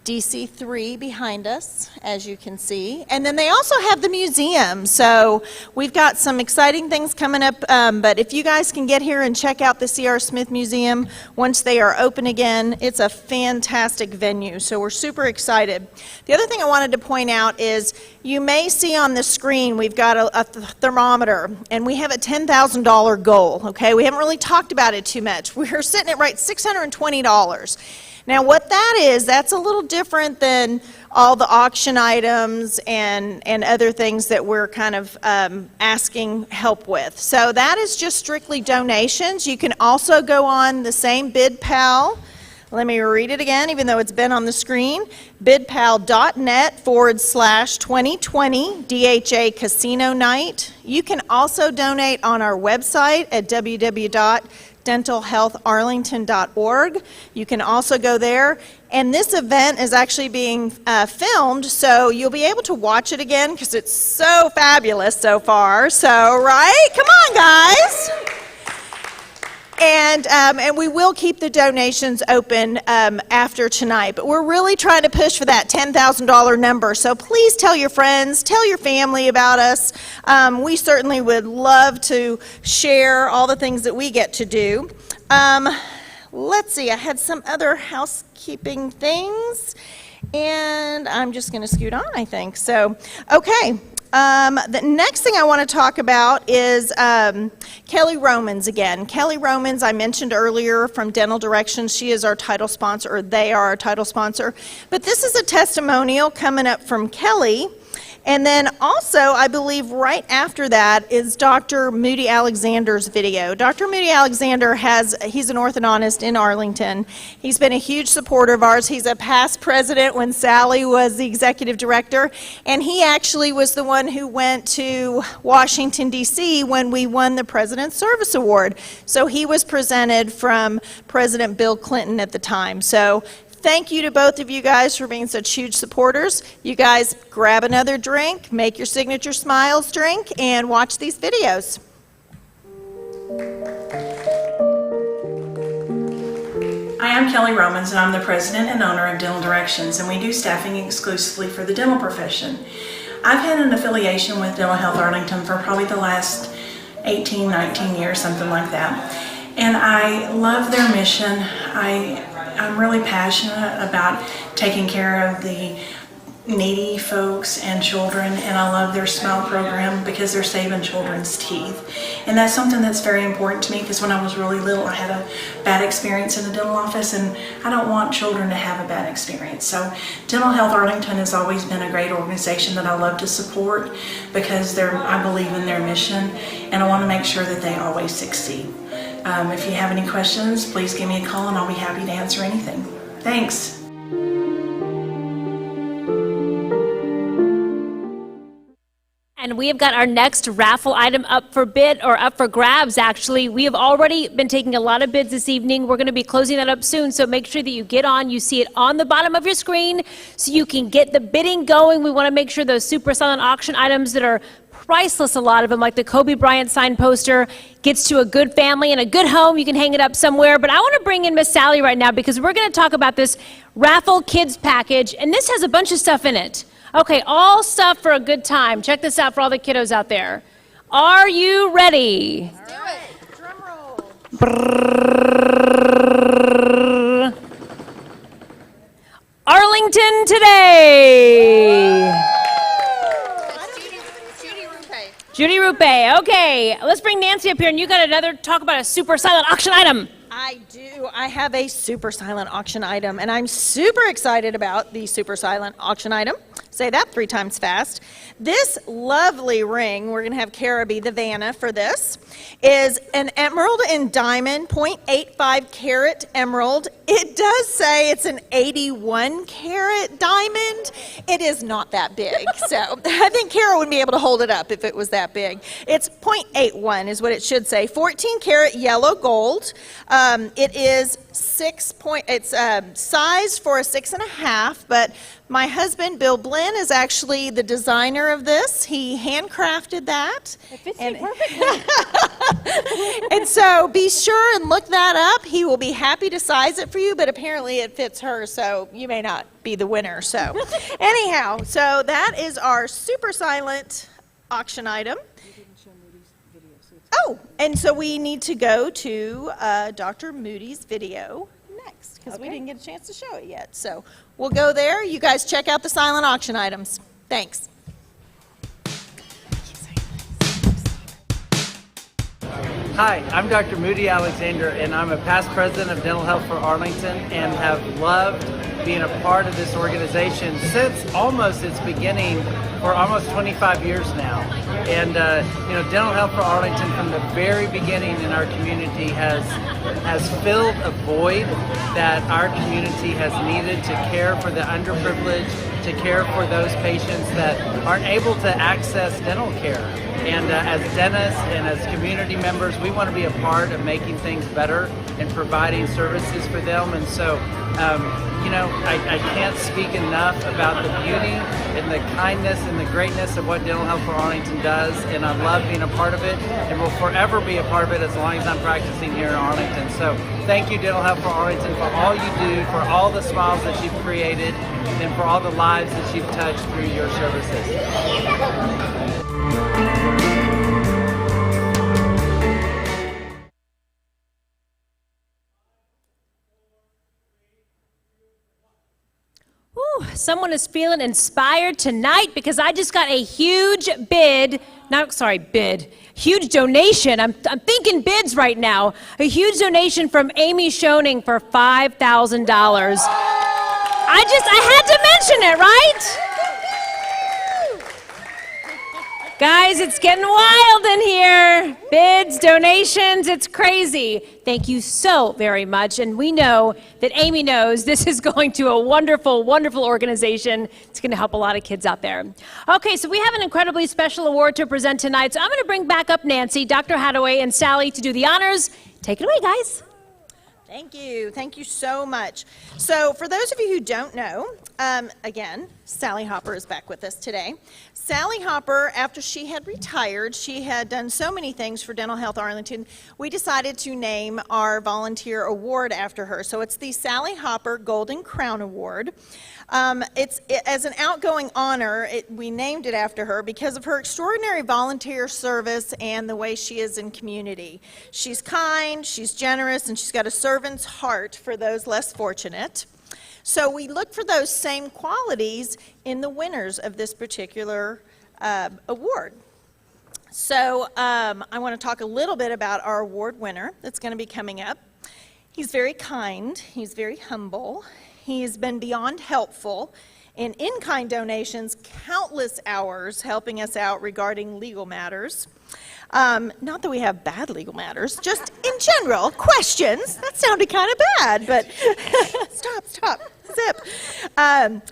DC3 behind us, as you can see. And then they also have the museum. So we've got some exciting things coming up. But if you guys can get here and check out the C.R. Smith Museum once they are open again, it's a fantastic venue. So we're super excited. The other thing I wanted to point out is, you may see on the screen we've got a thermometer, and we have a $10,000 goal. Okay, we haven't really talked about it too much. We're sitting at right $620. Now what that is, that's a little different than all the auction items and other things that we're kind of asking help with. So that is just strictly donations. You can also go on the same BidPal. Let me read it again, even though it's been on the screen. bidpal.net/2020 DHA Casino Night. You can also donate on our website at www.dentalhealtharlington.org. You can also go there. And this event is actually being filmed, so you'll be able to watch it again, because it's so fabulous so far. So, right? Come on, guys. And we will keep the donations open after tonight. But we're really trying to push for that $10,000 number. So please tell your friends, tell your family about us. We certainly would love to share all the things that we get to do. Let's see, I had some other housekeeping things. And I'm just going to scoot on, I think. So, okay. The next thing I want to talk about is Kelly Romans again. Kelly Romans, I mentioned earlier, from Dental Directions. She is our title sponsor, or they are our title sponsor. But this is a testimonial coming up from Kelly. And then also, I believe right after that is Dr. Moody Alexander's video. Dr. Moody Alexander he's an orthodontist in Arlington. He's been a huge supporter of ours. He's a past president when Sally was the executive director, and he actually was the one who went to Washington, D.C. when we won the President's Service Award. So he was presented from President Bill Clinton at the time. So thank you to both of you guys for being such huge supporters. You guys grab another drink, make your signature smiles drink, and watch these videos. Hi, I'm Kelly Romans, and I'm the president and owner of Dental Directions, and we do staffing exclusively for the dental profession. I've had an affiliation with Dental Health Arlington for probably the last 18, 19 years, something like that. And I love their mission. I'm really passionate about taking care of the needy folks and children, and I love their SMILE program because they're saving children's teeth. And that's something that's very important to me because when I was really little I had a bad experience in the dental office, and I don't want children to have a bad experience. So Dental Health Arlington has always been a great organization that I love to support because I believe in their mission, and I want to make sure that they always succeed. If you have any questions, please give me a call and I'll be happy to answer anything. Thanks. And we have got our next raffle item up for bid, or up for grabs actually. We have already been taking a lot of bids this evening. We're going to be closing that up soon, so make sure that you get on. You see it on the bottom of your screen so you can get the bidding going. We want to make sure those super silent auction items that are priceless, a lot of them, like the Kobe Bryant signed poster, gets to a good family and a good home. You can hang it up somewhere. But I want to bring in Miss Sally right now because we're going to talk about this raffle kids package, and this has a bunch of stuff in it. Okay, all stuff for a good time. Check this out for all the kiddos out there. Are you ready? Let's do it. Drum roll. Brrrr. Arlington today. Judy Rupe. Okay, let's bring Nancy up here, and you got another talk about a super silent auction item. I do. I have a super silent auction item, and I'm super excited about the super silent auction item. Say that 3 times fast. This lovely ring, we're going to have Kara be the Vanna for this, is an emerald and diamond, 0.85 carat emerald. It does say it's an 81 carat diamond. It is not that big, so I think Kara would be able to hold it up if it was that big. It's 0.81 is what it should say. 14 carat yellow gold. It is it's sized for a 6.5, but my husband, Bill Blinn, is actually the designer of this. He handcrafted that. It fits me perfectly. And so be sure and look that up. He will be happy to size it for you, but apparently it fits her, so you may not be the winner. So anyhow, so that is our super silent auction item. Oh, and so we need to go to Dr. Moody's video next because we didn't get a chance to show it yet. So we'll go there. You guys check out the silent auction items. Thanks. Hi, I'm Dr. Moody Alexander, and I'm a past president of Dental Health for Arlington and have loved being a part of this organization since almost its beginning for almost 25 years now. And Dental Health for Arlington from the very beginning in our community has filled a void that our community has needed to care for the underprivileged, to care for those patients that aren't able to access dental care. And as dentists and as community members, we want to be a part of making things better and providing services for them. And so, I can't speak enough about the beauty and the kindness and the greatness of what Dental Health for Arlington does. And I love being a part of it and will forever be a part of it as long as I'm practicing here in Arlington. So thank you, Dental Health for Arlington, for all you do, for all the smiles that you've created, and for all the lives that you've touched through your services. Someone is feeling inspired tonight because I just got a huge huge donation. I'm thinking bids right now. A huge donation from Amy Schoening for $5,000. I had to mention it, right? Guys, it's getting wild in here. Bids, donations, it's crazy. Thank you so very much. And we know that Amy knows this is going to a wonderful, wonderful organization. It's going to help a lot of kids out there. Okay, so we have an incredibly special award to present tonight. So I'm going to bring back up Nancy, Dr. Hadaway, and Sally to do the honors. Take it away, guys. Thank you. Thank you so much. So for those of you who don't know, again, Sally Hopper is back with us today. Sally Hopper, after she had retired, she had done so many things for Dental Health Arlington, we decided to name our volunteer award after her. So it's the Sally Hopper Golden Crown Award. As an outgoing honor, we named it after her because of her extraordinary volunteer service and the way she is in community. She's kind, she's generous, and she's got a servant's heart for those less fortunate. So we look for those same qualities in the winners of this particular award. So I want to talk a little bit about our award winner that's going to be coming up. He's very kind, he's very humble. He's been beyond helpful in-kind donations, countless hours helping us out regarding legal matters. Not that we have bad legal matters, just in general, questions. That sounded kind of bad, but stop, zip.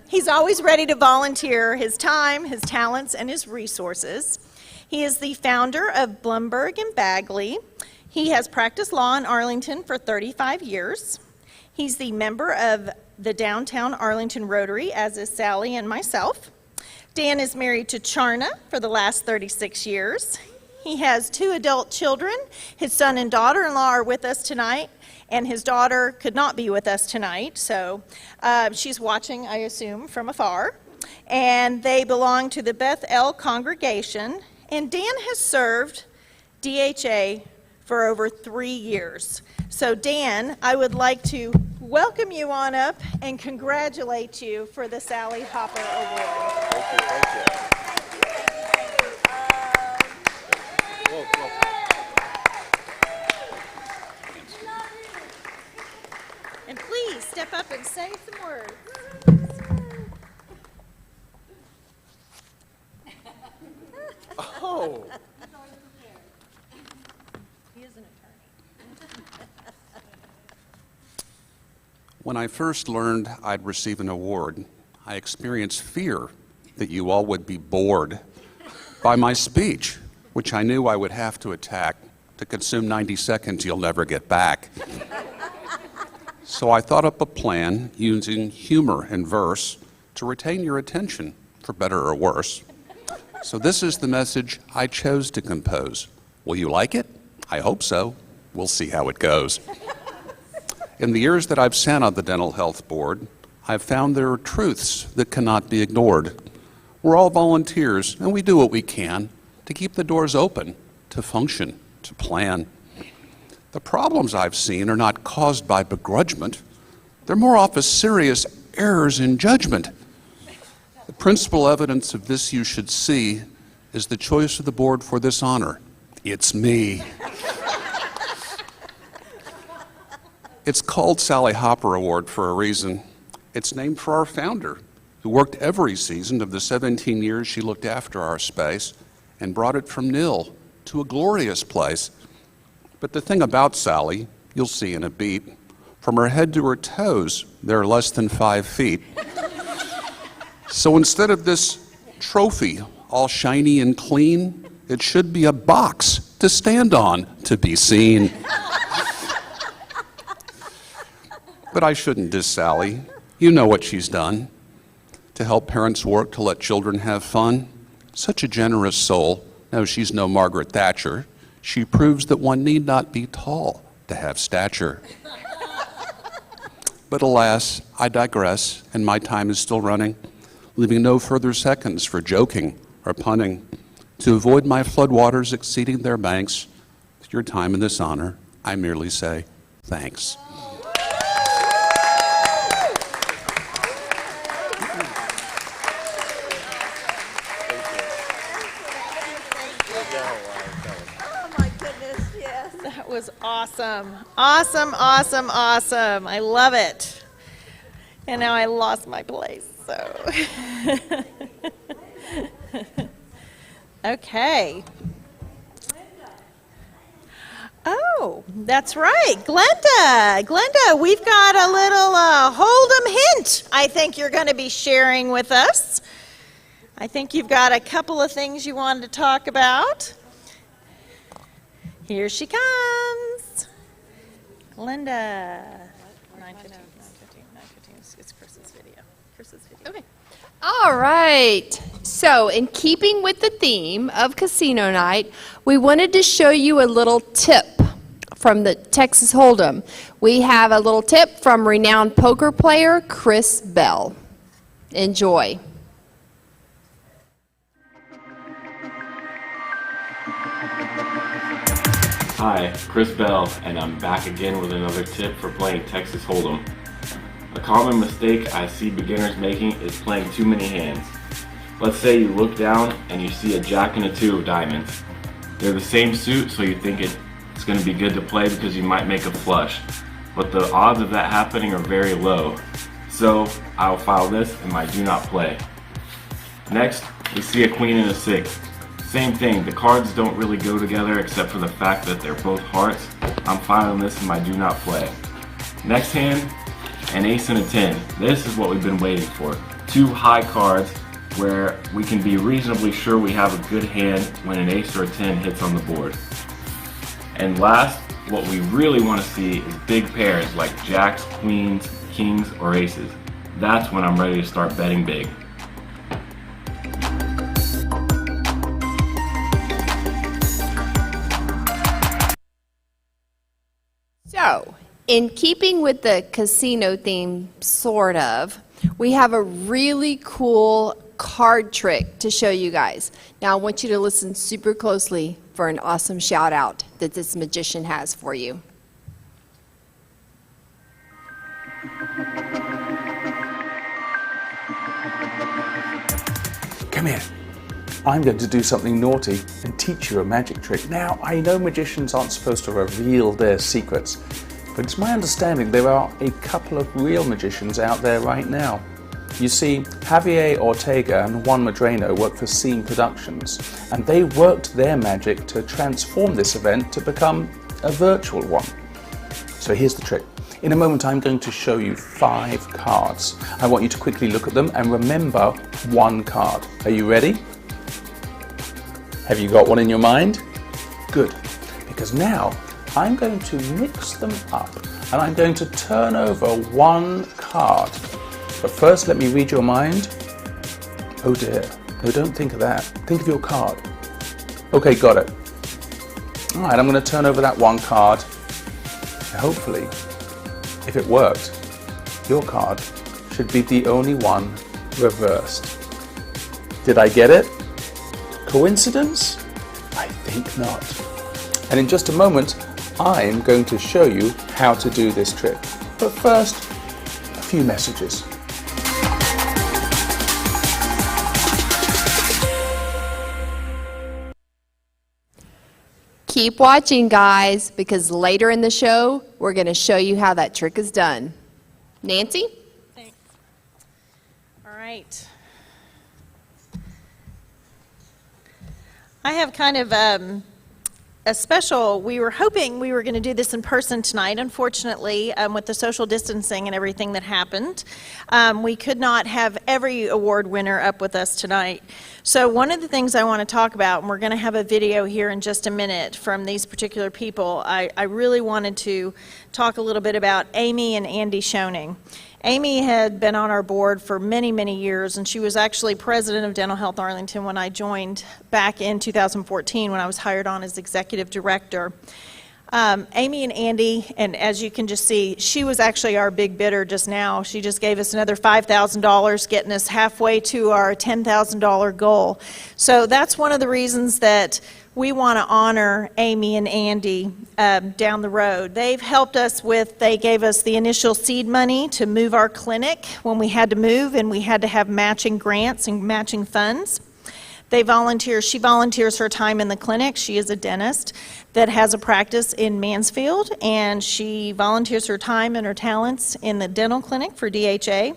He's always ready to volunteer his time, his talents, and his resources. He is the founder of Blumberg and Bagley. He has practiced law in Arlington for 35 years. He's the member of the Downtown Arlington Rotary, as is Sally and myself. Dan is married to Charna for the last 36 years. He has 2 adult children. His son and daughter-in-law are with us tonight, and his daughter could not be with us tonight, so she's watching, I assume, from afar. And they belong to the Beth El congregation, and Dan has served DHA for over 3 years. So Dan, I would like to welcome you on up and congratulate you for the Sally Hopper Award. And please step up and say some words. Oh. He is an attorney. When I first learned I'd receive an award, I experienced fear that you all would be bored by my speech, which I knew I would have to attack to consume 90 seconds you'll never get back. So I thought up a plan using humor and verse to retain your attention, for better or worse. So this is the message I chose to compose. Will you like it? I hope so. We'll see how it goes. In the years that I've sat on the Dental Health Board, I've found there are truths that cannot be ignored. We're all volunteers, and we do what we can to keep the doors open, to function, to plan. The problems I've seen are not caused by begrudgment. They're more often serious errors in judgment. The principal evidence of this you should see is the choice of the board for this honor. It's me. It's called Sally Hopper Award for a reason. It's named for our founder, who worked every season of the 17 years she looked after our space and brought it from nil to a glorious place. But the thing about Sally, you'll see in a beat, from her head to her toes, they're less than 5 feet. So instead of this trophy, all shiny and clean, it should be a box to stand on to be seen. But I shouldn't diss Sally. You know what she's done to help parents work to let children have fun. Such a generous soul. No, she's no Margaret Thatcher. She proves that one need not be tall to have stature. But alas, I digress, and my time is still running, leaving no further seconds for joking or punning. To avoid my floodwaters exceeding their banks, with your time in this honor, I merely say thanks. That was awesome. Awesome, awesome, awesome. I love it. And now I lost my place, so. Okay. Oh, that's right. Glenda, we've got a little Hold'em hint I think you're going to be sharing with us. I think you've got a couple of things you wanted to talk about. Here she comes. Glenda. 9:15. It's Chris's video. Okay. All right. So, in keeping with the theme of casino night, we wanted to show you a little tip from the Texas Hold'em. We have a little tip from renowned poker player Chris Bell. Enjoy. Hi, Chris Bell, and I'm back again with another tip for playing Texas Hold'em. A common mistake I see beginners making is playing too many hands. Let's say you look down and you see a jack and a two of diamonds. They're the same suit, so you think it's going to be good to play because you might make a flush. But the odds of that happening are very low. So I'll file this in my do not play. Next, we see a queen and a six. Same thing, the cards don't really go together except for the fact that they're both hearts. I'm filing this in my do not play. Next hand, an ace and a 10. This is what we've been waiting for. Two high cards where we can be reasonably sure we have a good hand when an ace or a 10 hits on the board. And last, what we really want to see is big pairs like jacks, queens, kings, or aces. That's when I'm ready to start betting big. So, in keeping with the casino theme, sort of, we have a really cool card trick to show you guys. Now, I want you to listen super closely for an awesome shout out that this magician has for you. Come here. I'm going to do something naughty and teach you a magic trick. Now, I know magicians aren't supposed to reveal their secrets, but it's my understanding there are a couple of real magicians out there right now. You see, Javier Ortega and Juan Medrano work for Scene Productions, and they worked their magic to transform this event to become a virtual one. So here's the trick. In a moment, I'm going to show you 5 cards. I want you to quickly look at them and remember one card. Are you ready? Have you got one in your mind? Good, because now I'm going to mix them up and I'm going to turn over one card. But first, let me read your mind. Oh dear, no, don't think of that. Think of your card. Okay, got it. All right, I'm going to turn over that one card. And hopefully, if it worked, your card should be the only one reversed. Did I get it? Coincidence? I think not. And in just a moment, I'm going to show you how to do this trick. But first, a few messages. Keep watching, guys, because later in the show, we're going to show you how that trick is done. Nancy? Thanks. All right. I have kind of a special, we were hoping we were going to do this in person tonight. Unfortunately, with the social distancing and everything that happened, we could not have every award winner up with us tonight. So one of the things I want to talk about, and we're going to have a video here in just a minute from these particular people, I really wanted to talk a little bit about Amy and Andy Schoening. Amy had been on our board for many, many years, and she was actually president of Dental Health Arlington when I joined back in 2014 when I was hired on as executive director. Amy and Andy, and as you can just see, she was actually our big bidder just now. She just gave us another $5,000, getting us halfway to our $10,000 goal. So that's one of the reasons that we want to honor Amy and Andy down the road. They've helped us with, they gave us the initial seed money to move our clinic when we had to move and we had to have matching grants and matching funds. She volunteers her time in the clinic. She is a dentist that has a practice in Mansfield, and she volunteers her time and her talents in the dental clinic for DHA.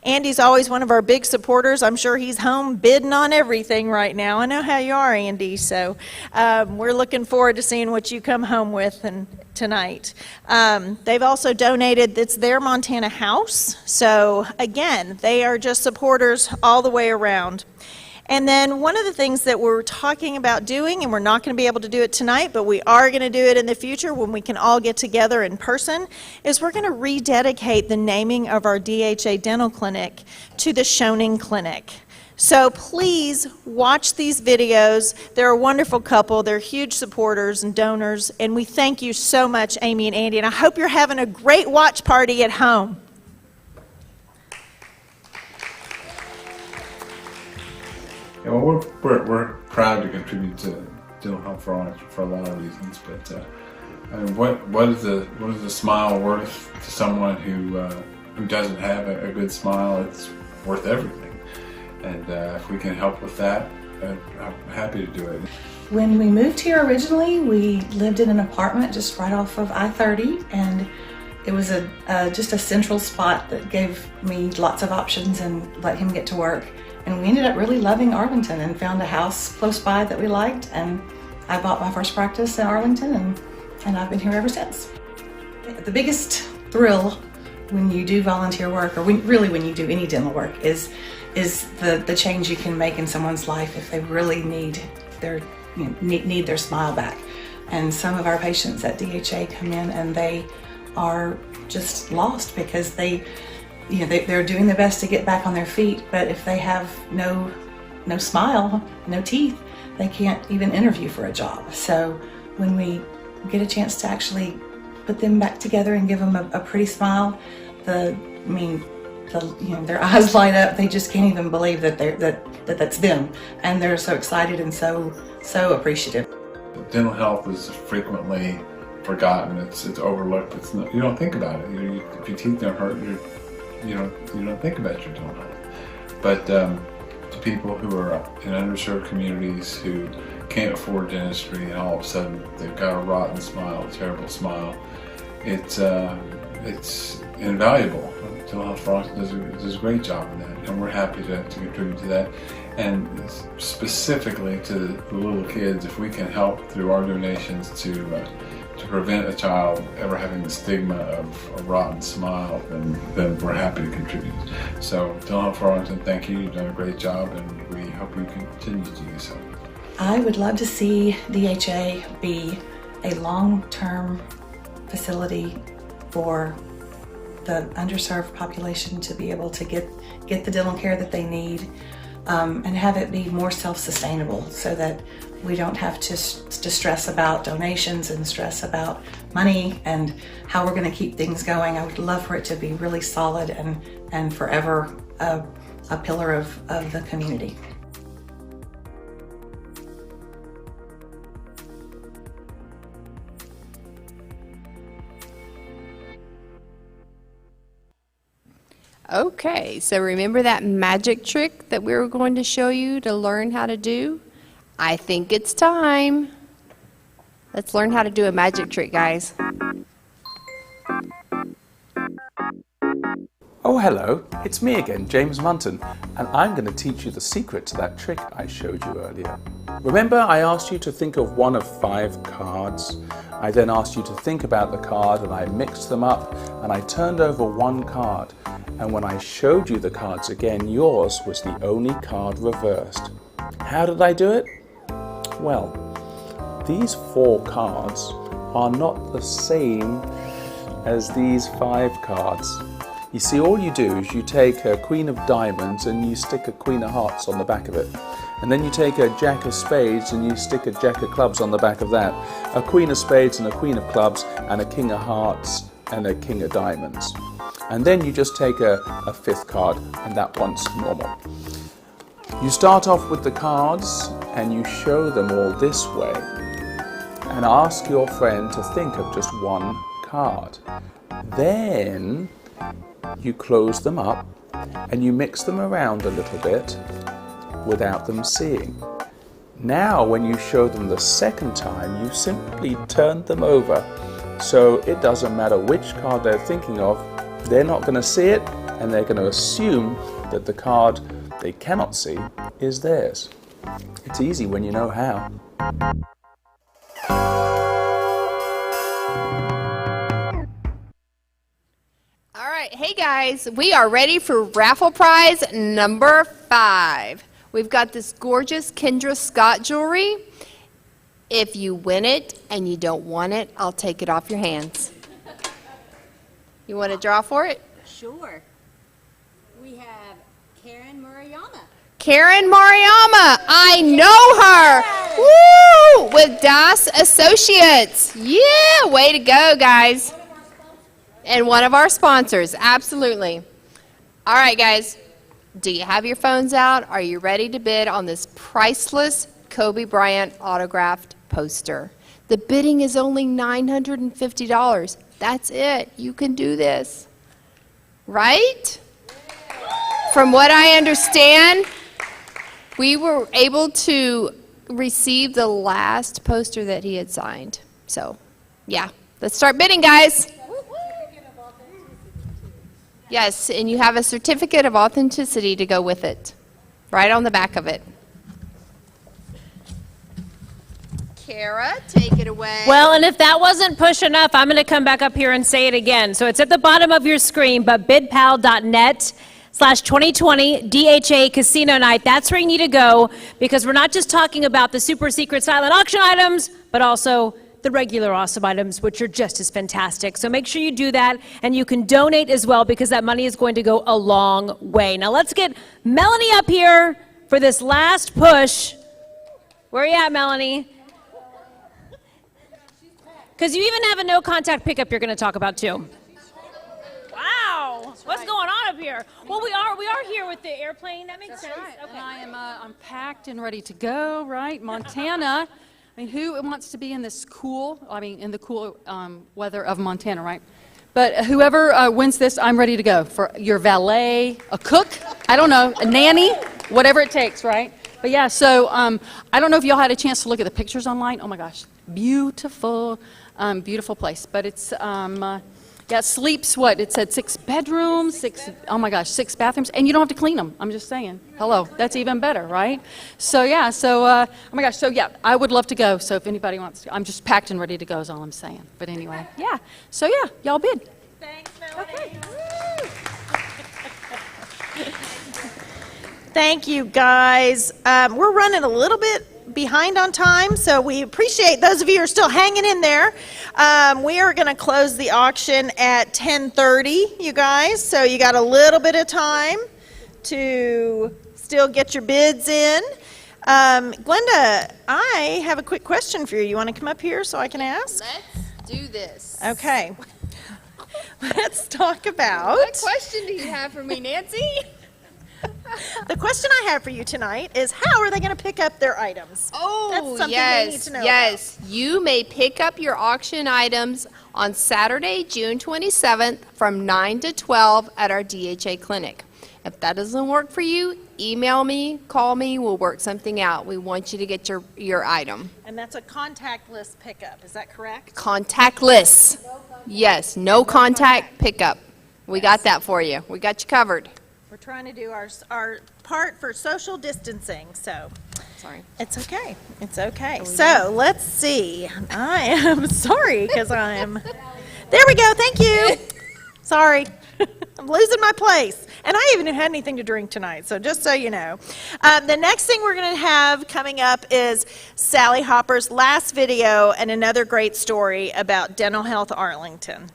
Andy's always one of our big supporters. I'm sure he's home bidding on everything right now. I know how you are, Andy, so we're looking forward to seeing what you come home with tonight. They've also donated, it's their Montana house, so again, they are just supporters all the way around. And then one of the things that we're talking about doing, and we're not going to be able to do it tonight, but we are going to do it in the future when we can all get together in person, is we're going to rededicate the naming of our DHA dental clinic to the Schoening Clinic. So please watch these videos. They're a wonderful couple. They're huge supporters and donors, and we thank you so much, Amy and Andy, and I hope you're having a great watch party at home. Yeah, well, we're proud to contribute to dental health for a lot of reasons, but I mean, what is the smile worth to someone who doesn't have a good smile? It's worth everything, and if we can help with that, I'm happy to do it. When we moved here originally, we lived in an apartment just right off of I-30, and it was just a central spot that gave me lots of options and let him get to work. And we ended up really loving Arlington and found a house close by that we liked, and I bought my first practice in Arlington, and I've been here ever since. The biggest thrill when you do volunteer work, or when you do any dental work, is the change you can make in someone's life if they really need their smile back. And some of our patients at DHA come in and they are just lost because they're doing their best to get back on their feet, but if they have no smile, no teeth, they can't even interview for a job. So when we get a chance to actually put them back together and give them a pretty smile, their eyes light up. They just can't even believe that's them, and they're so excited and so appreciative. Dental health is frequently forgotten. It's overlooked. You don't think about it. If your teeth don't hurt, you don't think about your dental health. But to people who are in underserved communities who can't afford dentistry, and all of a sudden they've got a rotten smile, a terrible smile, it's invaluable. Dental Health for Arlington does a great job in that, and we're happy to contribute to that. And specifically to the little kids, if we can help through our donations to prevent a child ever having the stigma of a rotten smile, then we're happy to contribute. So, Dental Health for Arlington, thank you. You've done a great job, and we hope you continue to do so. I would love to see DHA be a long-term facility for the underserved population to be able to get the dental care that they need, and have it be more self-sustainable so that we don't have to stress about donations and stress about money and how we're going to keep things going. I would love for it to be really solid and forever a pillar of the community. Okay, so remember that magic trick that we were going to show you to learn how to do? I think it's time. Let's learn how to do a magic trick, guys. Oh, hello, it's me again, James Munton, and I'm going to teach you the secret to that trick I showed you earlier. Remember, I asked you to think of one of 5 cards. I then asked you to think about the card, and I mixed them up, and I turned over one card. And when I showed you the cards again, yours was the only card reversed. How did I do it? Well, these 4 cards are not the same as these 5 cards. You see, all you do is you take a Queen of Diamonds and you stick a Queen of Hearts on the back of it. And then you take a Jack of Spades and you stick a Jack of Clubs on the back of that. A Queen of Spades and a Queen of Clubs and a King of Hearts and a King of Diamonds. And then you just take a 5th card, and that one's normal. You start off with the cards and you show them all this way and ask your friend to think of just one card. Then you close them up and you mix them around a little bit without them seeing. Now, when you show them the second time, you simply turn them over. So it doesn't matter which card they're thinking of, they're not going to see it, and they're going to assume that the card they cannot see is theirs. It's easy when you know how. All right, hey guys, we are ready for raffle prize number 5. We've got this gorgeous Kendra Scott jewelry. If you win it and you don't want it, I'll take it off your hands. You want to draw for it? Sure. We have Karen Murayama. Karen Mariama, I know her. Woo! With Das Associates. Yeah, way to go, guys. And one of our sponsors, absolutely. All right, guys, do you have your phones out? Are you ready to bid on this priceless Kobe Bryant autographed poster? The bidding is only $950. That's it. You can do this. Right? From what I understand, we were able to receive the last poster that he had signed. So, yeah, let's start bidding, guys. Yes, and you have a certificate of authenticity to go with it, right on the back of it. Kara, take it away. Well, and if that wasn't push enough, I'm going to come back up here and say it again. So it's at the bottom of your screen, but bidpal.net/2020 DHA Casino Night. That's where you need to go, because we're not just talking about the super secret silent auction items, but also the regular awesome items, which are just as fantastic. So make sure you do that, and you can donate as well, because that money is going to go a long way. Now let's get Melanie up here for this last push. Where are you at, Melanie? Because you even have a no contact pickup you're going to talk about too. Wow, what's going on up here? Well, we are here with the airplane. That makes sense. Right. Okay. And I'm packed and ready to go. Right, Montana. I mean, who wants to be in this cool? I mean, in the cool weather of Montana, right? But whoever wins this, I'm ready to go for your valet, a cook. I don't know, a nanny, whatever it takes, right? But yeah, so I don't know if y'all had a chance to look at the pictures online. Oh my gosh, beautiful, beautiful place. But it's yeah, sleeps what? It said 6 bedrooms, 6. Oh my gosh, 6 bathrooms, and you don't have to clean them. I'm just saying. Hello, that's even better, right? So yeah, so oh my gosh, so yeah, I would love to go. So if anybody wants to, I'm just packed and ready to go. Is all I'm saying. But anyway, yeah. So yeah, y'all bid. Thanks, Melanie. Okay. Thank you, guys. We're running a little bit behind on time, so we appreciate those of you who are still hanging in there. We are going to close the auction at 10:30, you guys, so you got a little bit of time to still get your bids in. Glenda, I have a quick question for you. You want to come up here so I can ask? Let's do this. Okay. Let's talk about... What question do you have for me, Nancy? The question I have for you tonight is, how are they going to pick up their items? Oh, that's something yes, they need to know yes. You may pick up your auction items on Saturday, June 27th from 9 to 12 at our DHA clinic. If that doesn't work for you, email me, call me, we'll work something out. We want you to get your item. And that's a contactless pickup, is that correct? Contactless. Yes, no contact pickup. We got that for you. We got you covered. We're trying to do our part for social distancing, so sorry. It's okay. It's okay. So let's see. I am sorry because I'm. There we go. Thank you. Sorry. I'm losing my place. And I haven't had anything to drink tonight, so just so you know. The next thing we're going to have coming up is Sally Hopper's last video and another great story about Dental Health Arlington.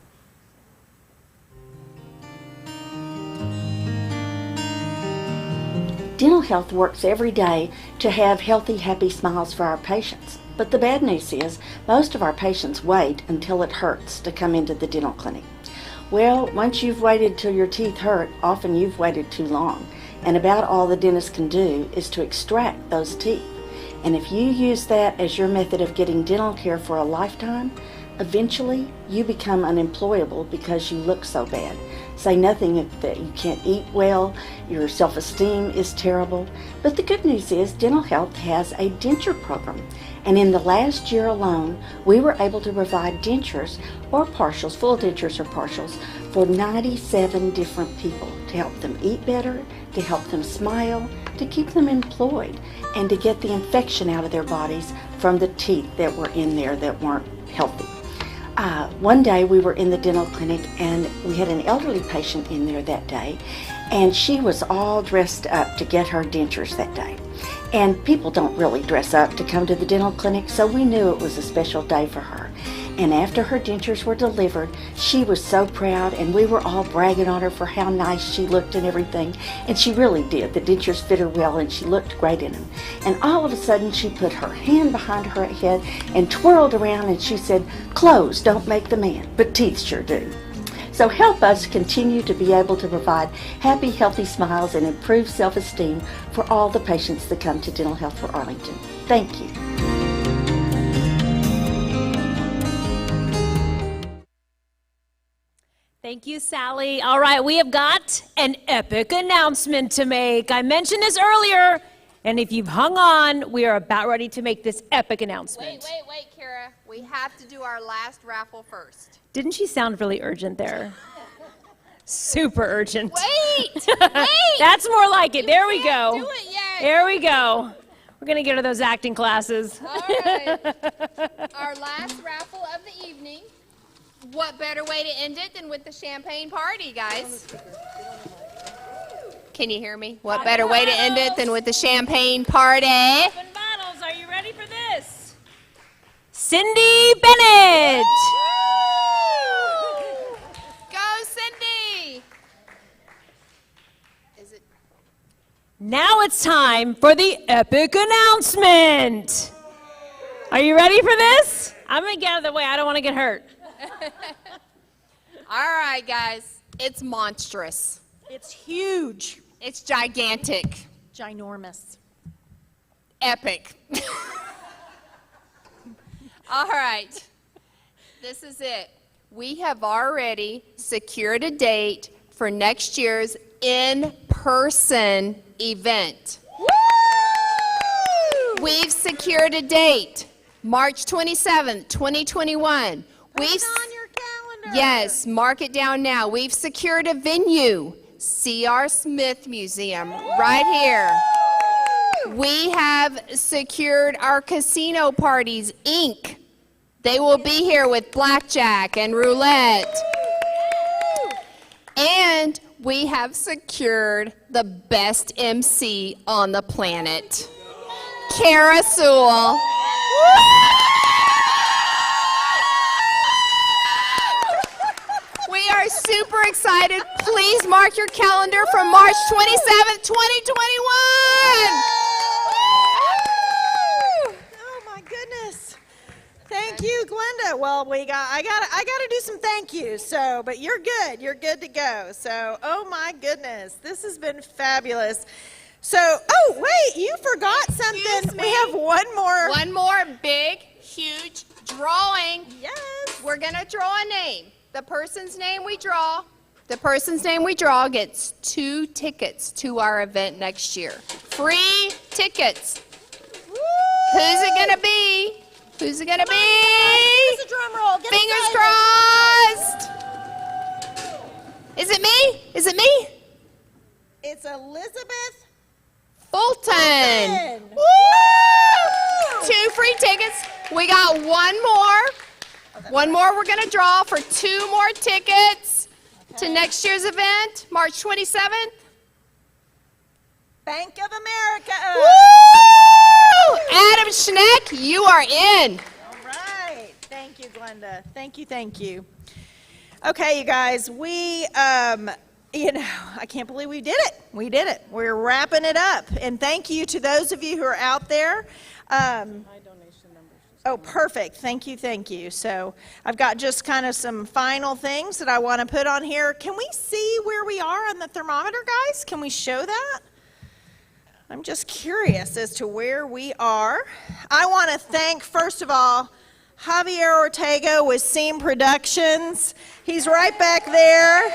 Dental Health works every day to have healthy, happy smiles for our patients. But the bad news is most of our patients wait until it hurts to come into the dental clinic. Well, once you've waited till your teeth hurt, often you've waited too long. And about all the dentist can do is to extract those teeth. And if you use that as your method of getting dental care for a lifetime, eventually you become unemployable because you look so bad. say nothing that you can't eat well, your self-esteem is terrible. But the good news is Dental Health has a denture program. And in the last year alone, we were able to provide dentures or partials, full dentures or partials, for 97 different people to help them eat better, to help them smile, to keep them employed, and to get the infection out of their bodies from the teeth that were in there that weren't healthy. One day we were in the dental clinic and we had an elderly patient in there that day, and she was all dressed up to get her dentures that day. And people don't really dress up to come to the dental clinic, so we knew it was a special day for her. And after her dentures were delivered, she was so proud, and we were all bragging on her for how nice she looked and everything. And she really did. The dentures fit her well, and she looked great in them. And all of a sudden, she put her hand behind her head and twirled around, and she said, "Clothes don't make the man, but teeth sure do." So help us continue to be able to provide happy, healthy smiles and improved self-esteem for all the patients that come to Dental Health for Arlington. Thank you. Thank you, Sally. All right, we have got an epic announcement to make. I mentioned this earlier, and if you've hung on, we are about ready to make this epic announcement. Wait, Kara. We have to do our last raffle first. Didn't she sound really urgent there? Super urgent. Wait! That's more like it. There we go. Do it yet. There we go. We're going to get her those acting classes. All right. Our last raffle of the evening. What better way to end it than with the champagne party, guys? Can you hear me? What better way to end it than with the champagne party? Open bottles. Are you ready for this? Cindy Bennett. Go, Cindy. Is it? Now it's time for the epic announcement. Are you ready for this? I'm going to get out of the way. I don't want to get hurt. All right, guys. It's monstrous. It's huge. It's gigantic. Ginormous. Epic. All right. This is it. We have already secured a date for next year's in-person event. Woo! We've secured a date, March 27th, 2021. Put it on your calendar. Yes, mark it down now. We've secured a venue, C.R. Smith Museum, right here. We have secured our casino parties, Inc. They will be here with blackjack and roulette. And we have secured the best MC on the planet, Kara Sewell. We are super excited. Please mark your calendar for March 27th, 2021. Oh my goodness. Thank you, Glenda. Well, I gotta do some thank yous. So, but you're good. You're good to go. So, oh my goodness, this has been fabulous. So, oh wait, you forgot something. Excuse me. We have one more Big, huge drawing. Yes. We're gonna draw a name. The person's name we draw gets 2 tickets to our event next year. Free tickets. Woo! Who's it gonna be? Who's it gonna be? Give us a drum roll. Get Fingers excited. crossed. Is it me? Is it me? It's Elizabeth Fulton. Woo! 2 free tickets. We got one more. One more we're going to draw for 2 more tickets to next year's event, March 27th. Bank of America. Woo! Adam Schneck, you are in. All right. Thank you, Glenda. Thank you. Okay, you guys, I can't believe we did it. We're wrapping it up. And thank you to those of you who are out there. Oh, perfect. Thank you. So I've got just kind of some final things that I want to put on here. Can we see where we are on the thermometer, guys? Can we show that? I'm just curious as to where we are. I want to thank, first of all, Javier Ortega with Seam Productions. He's right back there.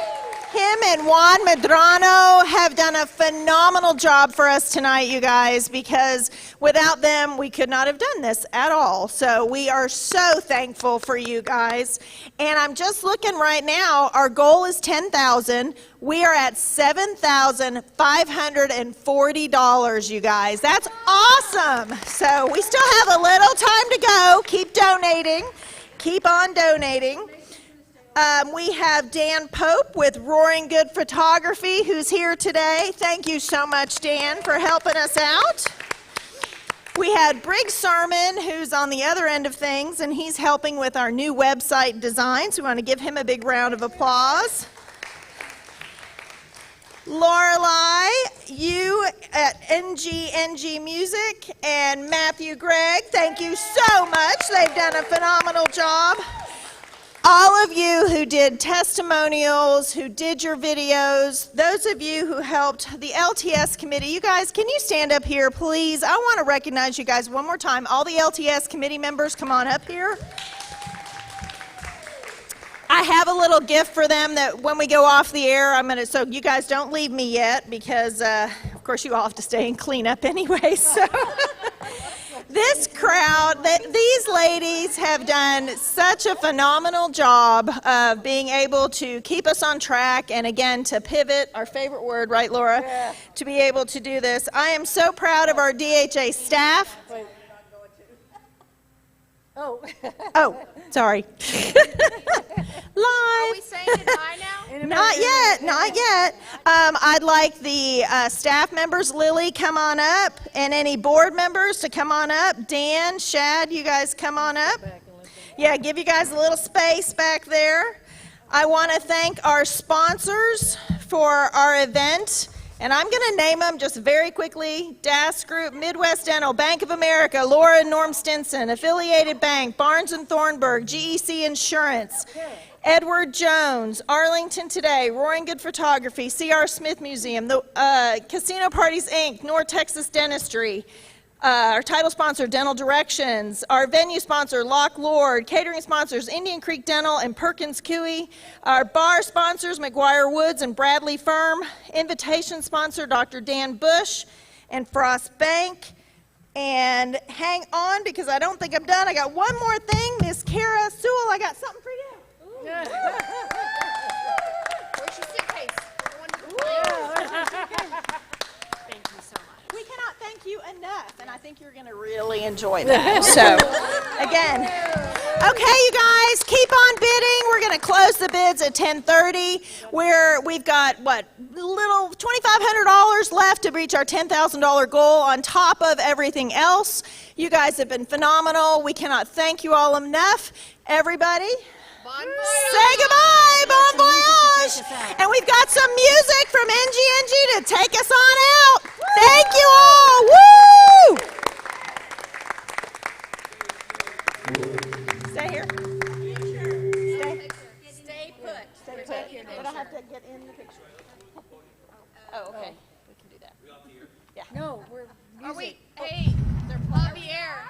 Him and Juan Medrano have done a phenomenal job for us tonight, you guys, because without them, we could not have done this at all. So we are so thankful for you guys. And I'm just looking right now, our goal is $10,000. We are at $7,540, you guys. That's awesome. So we still have a little time to go. Keep donating. Keep on donating. We have Dan Pope with Roaring Good Photography, who's here today. Thank you so much, Dan, for helping us out. We had Briggs Sermon, who's on the other end of things, and he's helping with our new website design, so we want to give him a big round of applause. Lorelei, you at NG Music, and Matthew Gregg, thank you so much. They've done a phenomenal job. All of you who did testimonials, who did your videos, those of you who helped the LTS committee, you guys, can you stand up here, please? I want to recognize you guys one more time. All the LTS committee members, come on up here. I have a little gift for them that when we go off the air, so you guys don't leave me yet because, of course, you all have to stay and clean up anyway, so. This crowd, these ladies have done such a phenomenal job of being able to keep us on track and, again, to pivot, our favorite word, right, Laura, yeah, to be able to do this. I am so proud of our DHA staff. Wait. Oh. Oh, sorry. Live. Are we saying goodbye now? Not yet, not yet. I'd like the staff members, Lily, come on up, and any board members to come on up. Dan, Shad, you guys come on up. Yeah, give you guys a little space back there. I want to thank our sponsors for our event. And I'm going to name them just very quickly. DAS Group, Midwest Dental, Bank of America, Laura and Norm Stinson, Affiliated Bank, Barnes & Thornburg, GEC Insurance, Edward Jones, Arlington Today, Roaring Good Photography, C.R. Smith Museum, the Casino Parties, Inc., North Texas Dentistry, our title sponsor, Dental Directions, our venue sponsor, Lock Lord, catering sponsors, Indian Creek Dental and Perkins Coie, our bar sponsors, McGuire Woods and Bradley Firm, invitation sponsor, Dr. Dan Bush and Frost Bank. And hang on, because I don't think I'm done. I got one more thing. Miss Kara Sewell, I got something for you. Where's your suitcase? Thank you so much. We cannot thank you enough, and I think you're going to really enjoy that. So, again, okay, you guys, keep on bidding. We're going to close the bids at 10:30. We've got, little $2,500 left to reach our $10,000 goal on top of everything else. You guys have been phenomenal. We cannot thank you all enough. Everybody, say goodbye, bon voyage. And we've got some music from NGNG to take us on out. Thank you all. Woo! Stay here. Stay put. Stay put. But I have to get in the picture. Oh, okay. We can do that. Yeah. No, we're Are we? music. Hey, they're Javier.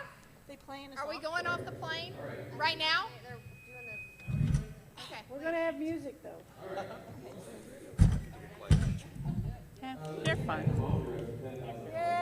They playing Are we going off the plane right now? Okay. We're going to have music, though. Yeah, they're fine. Yeah.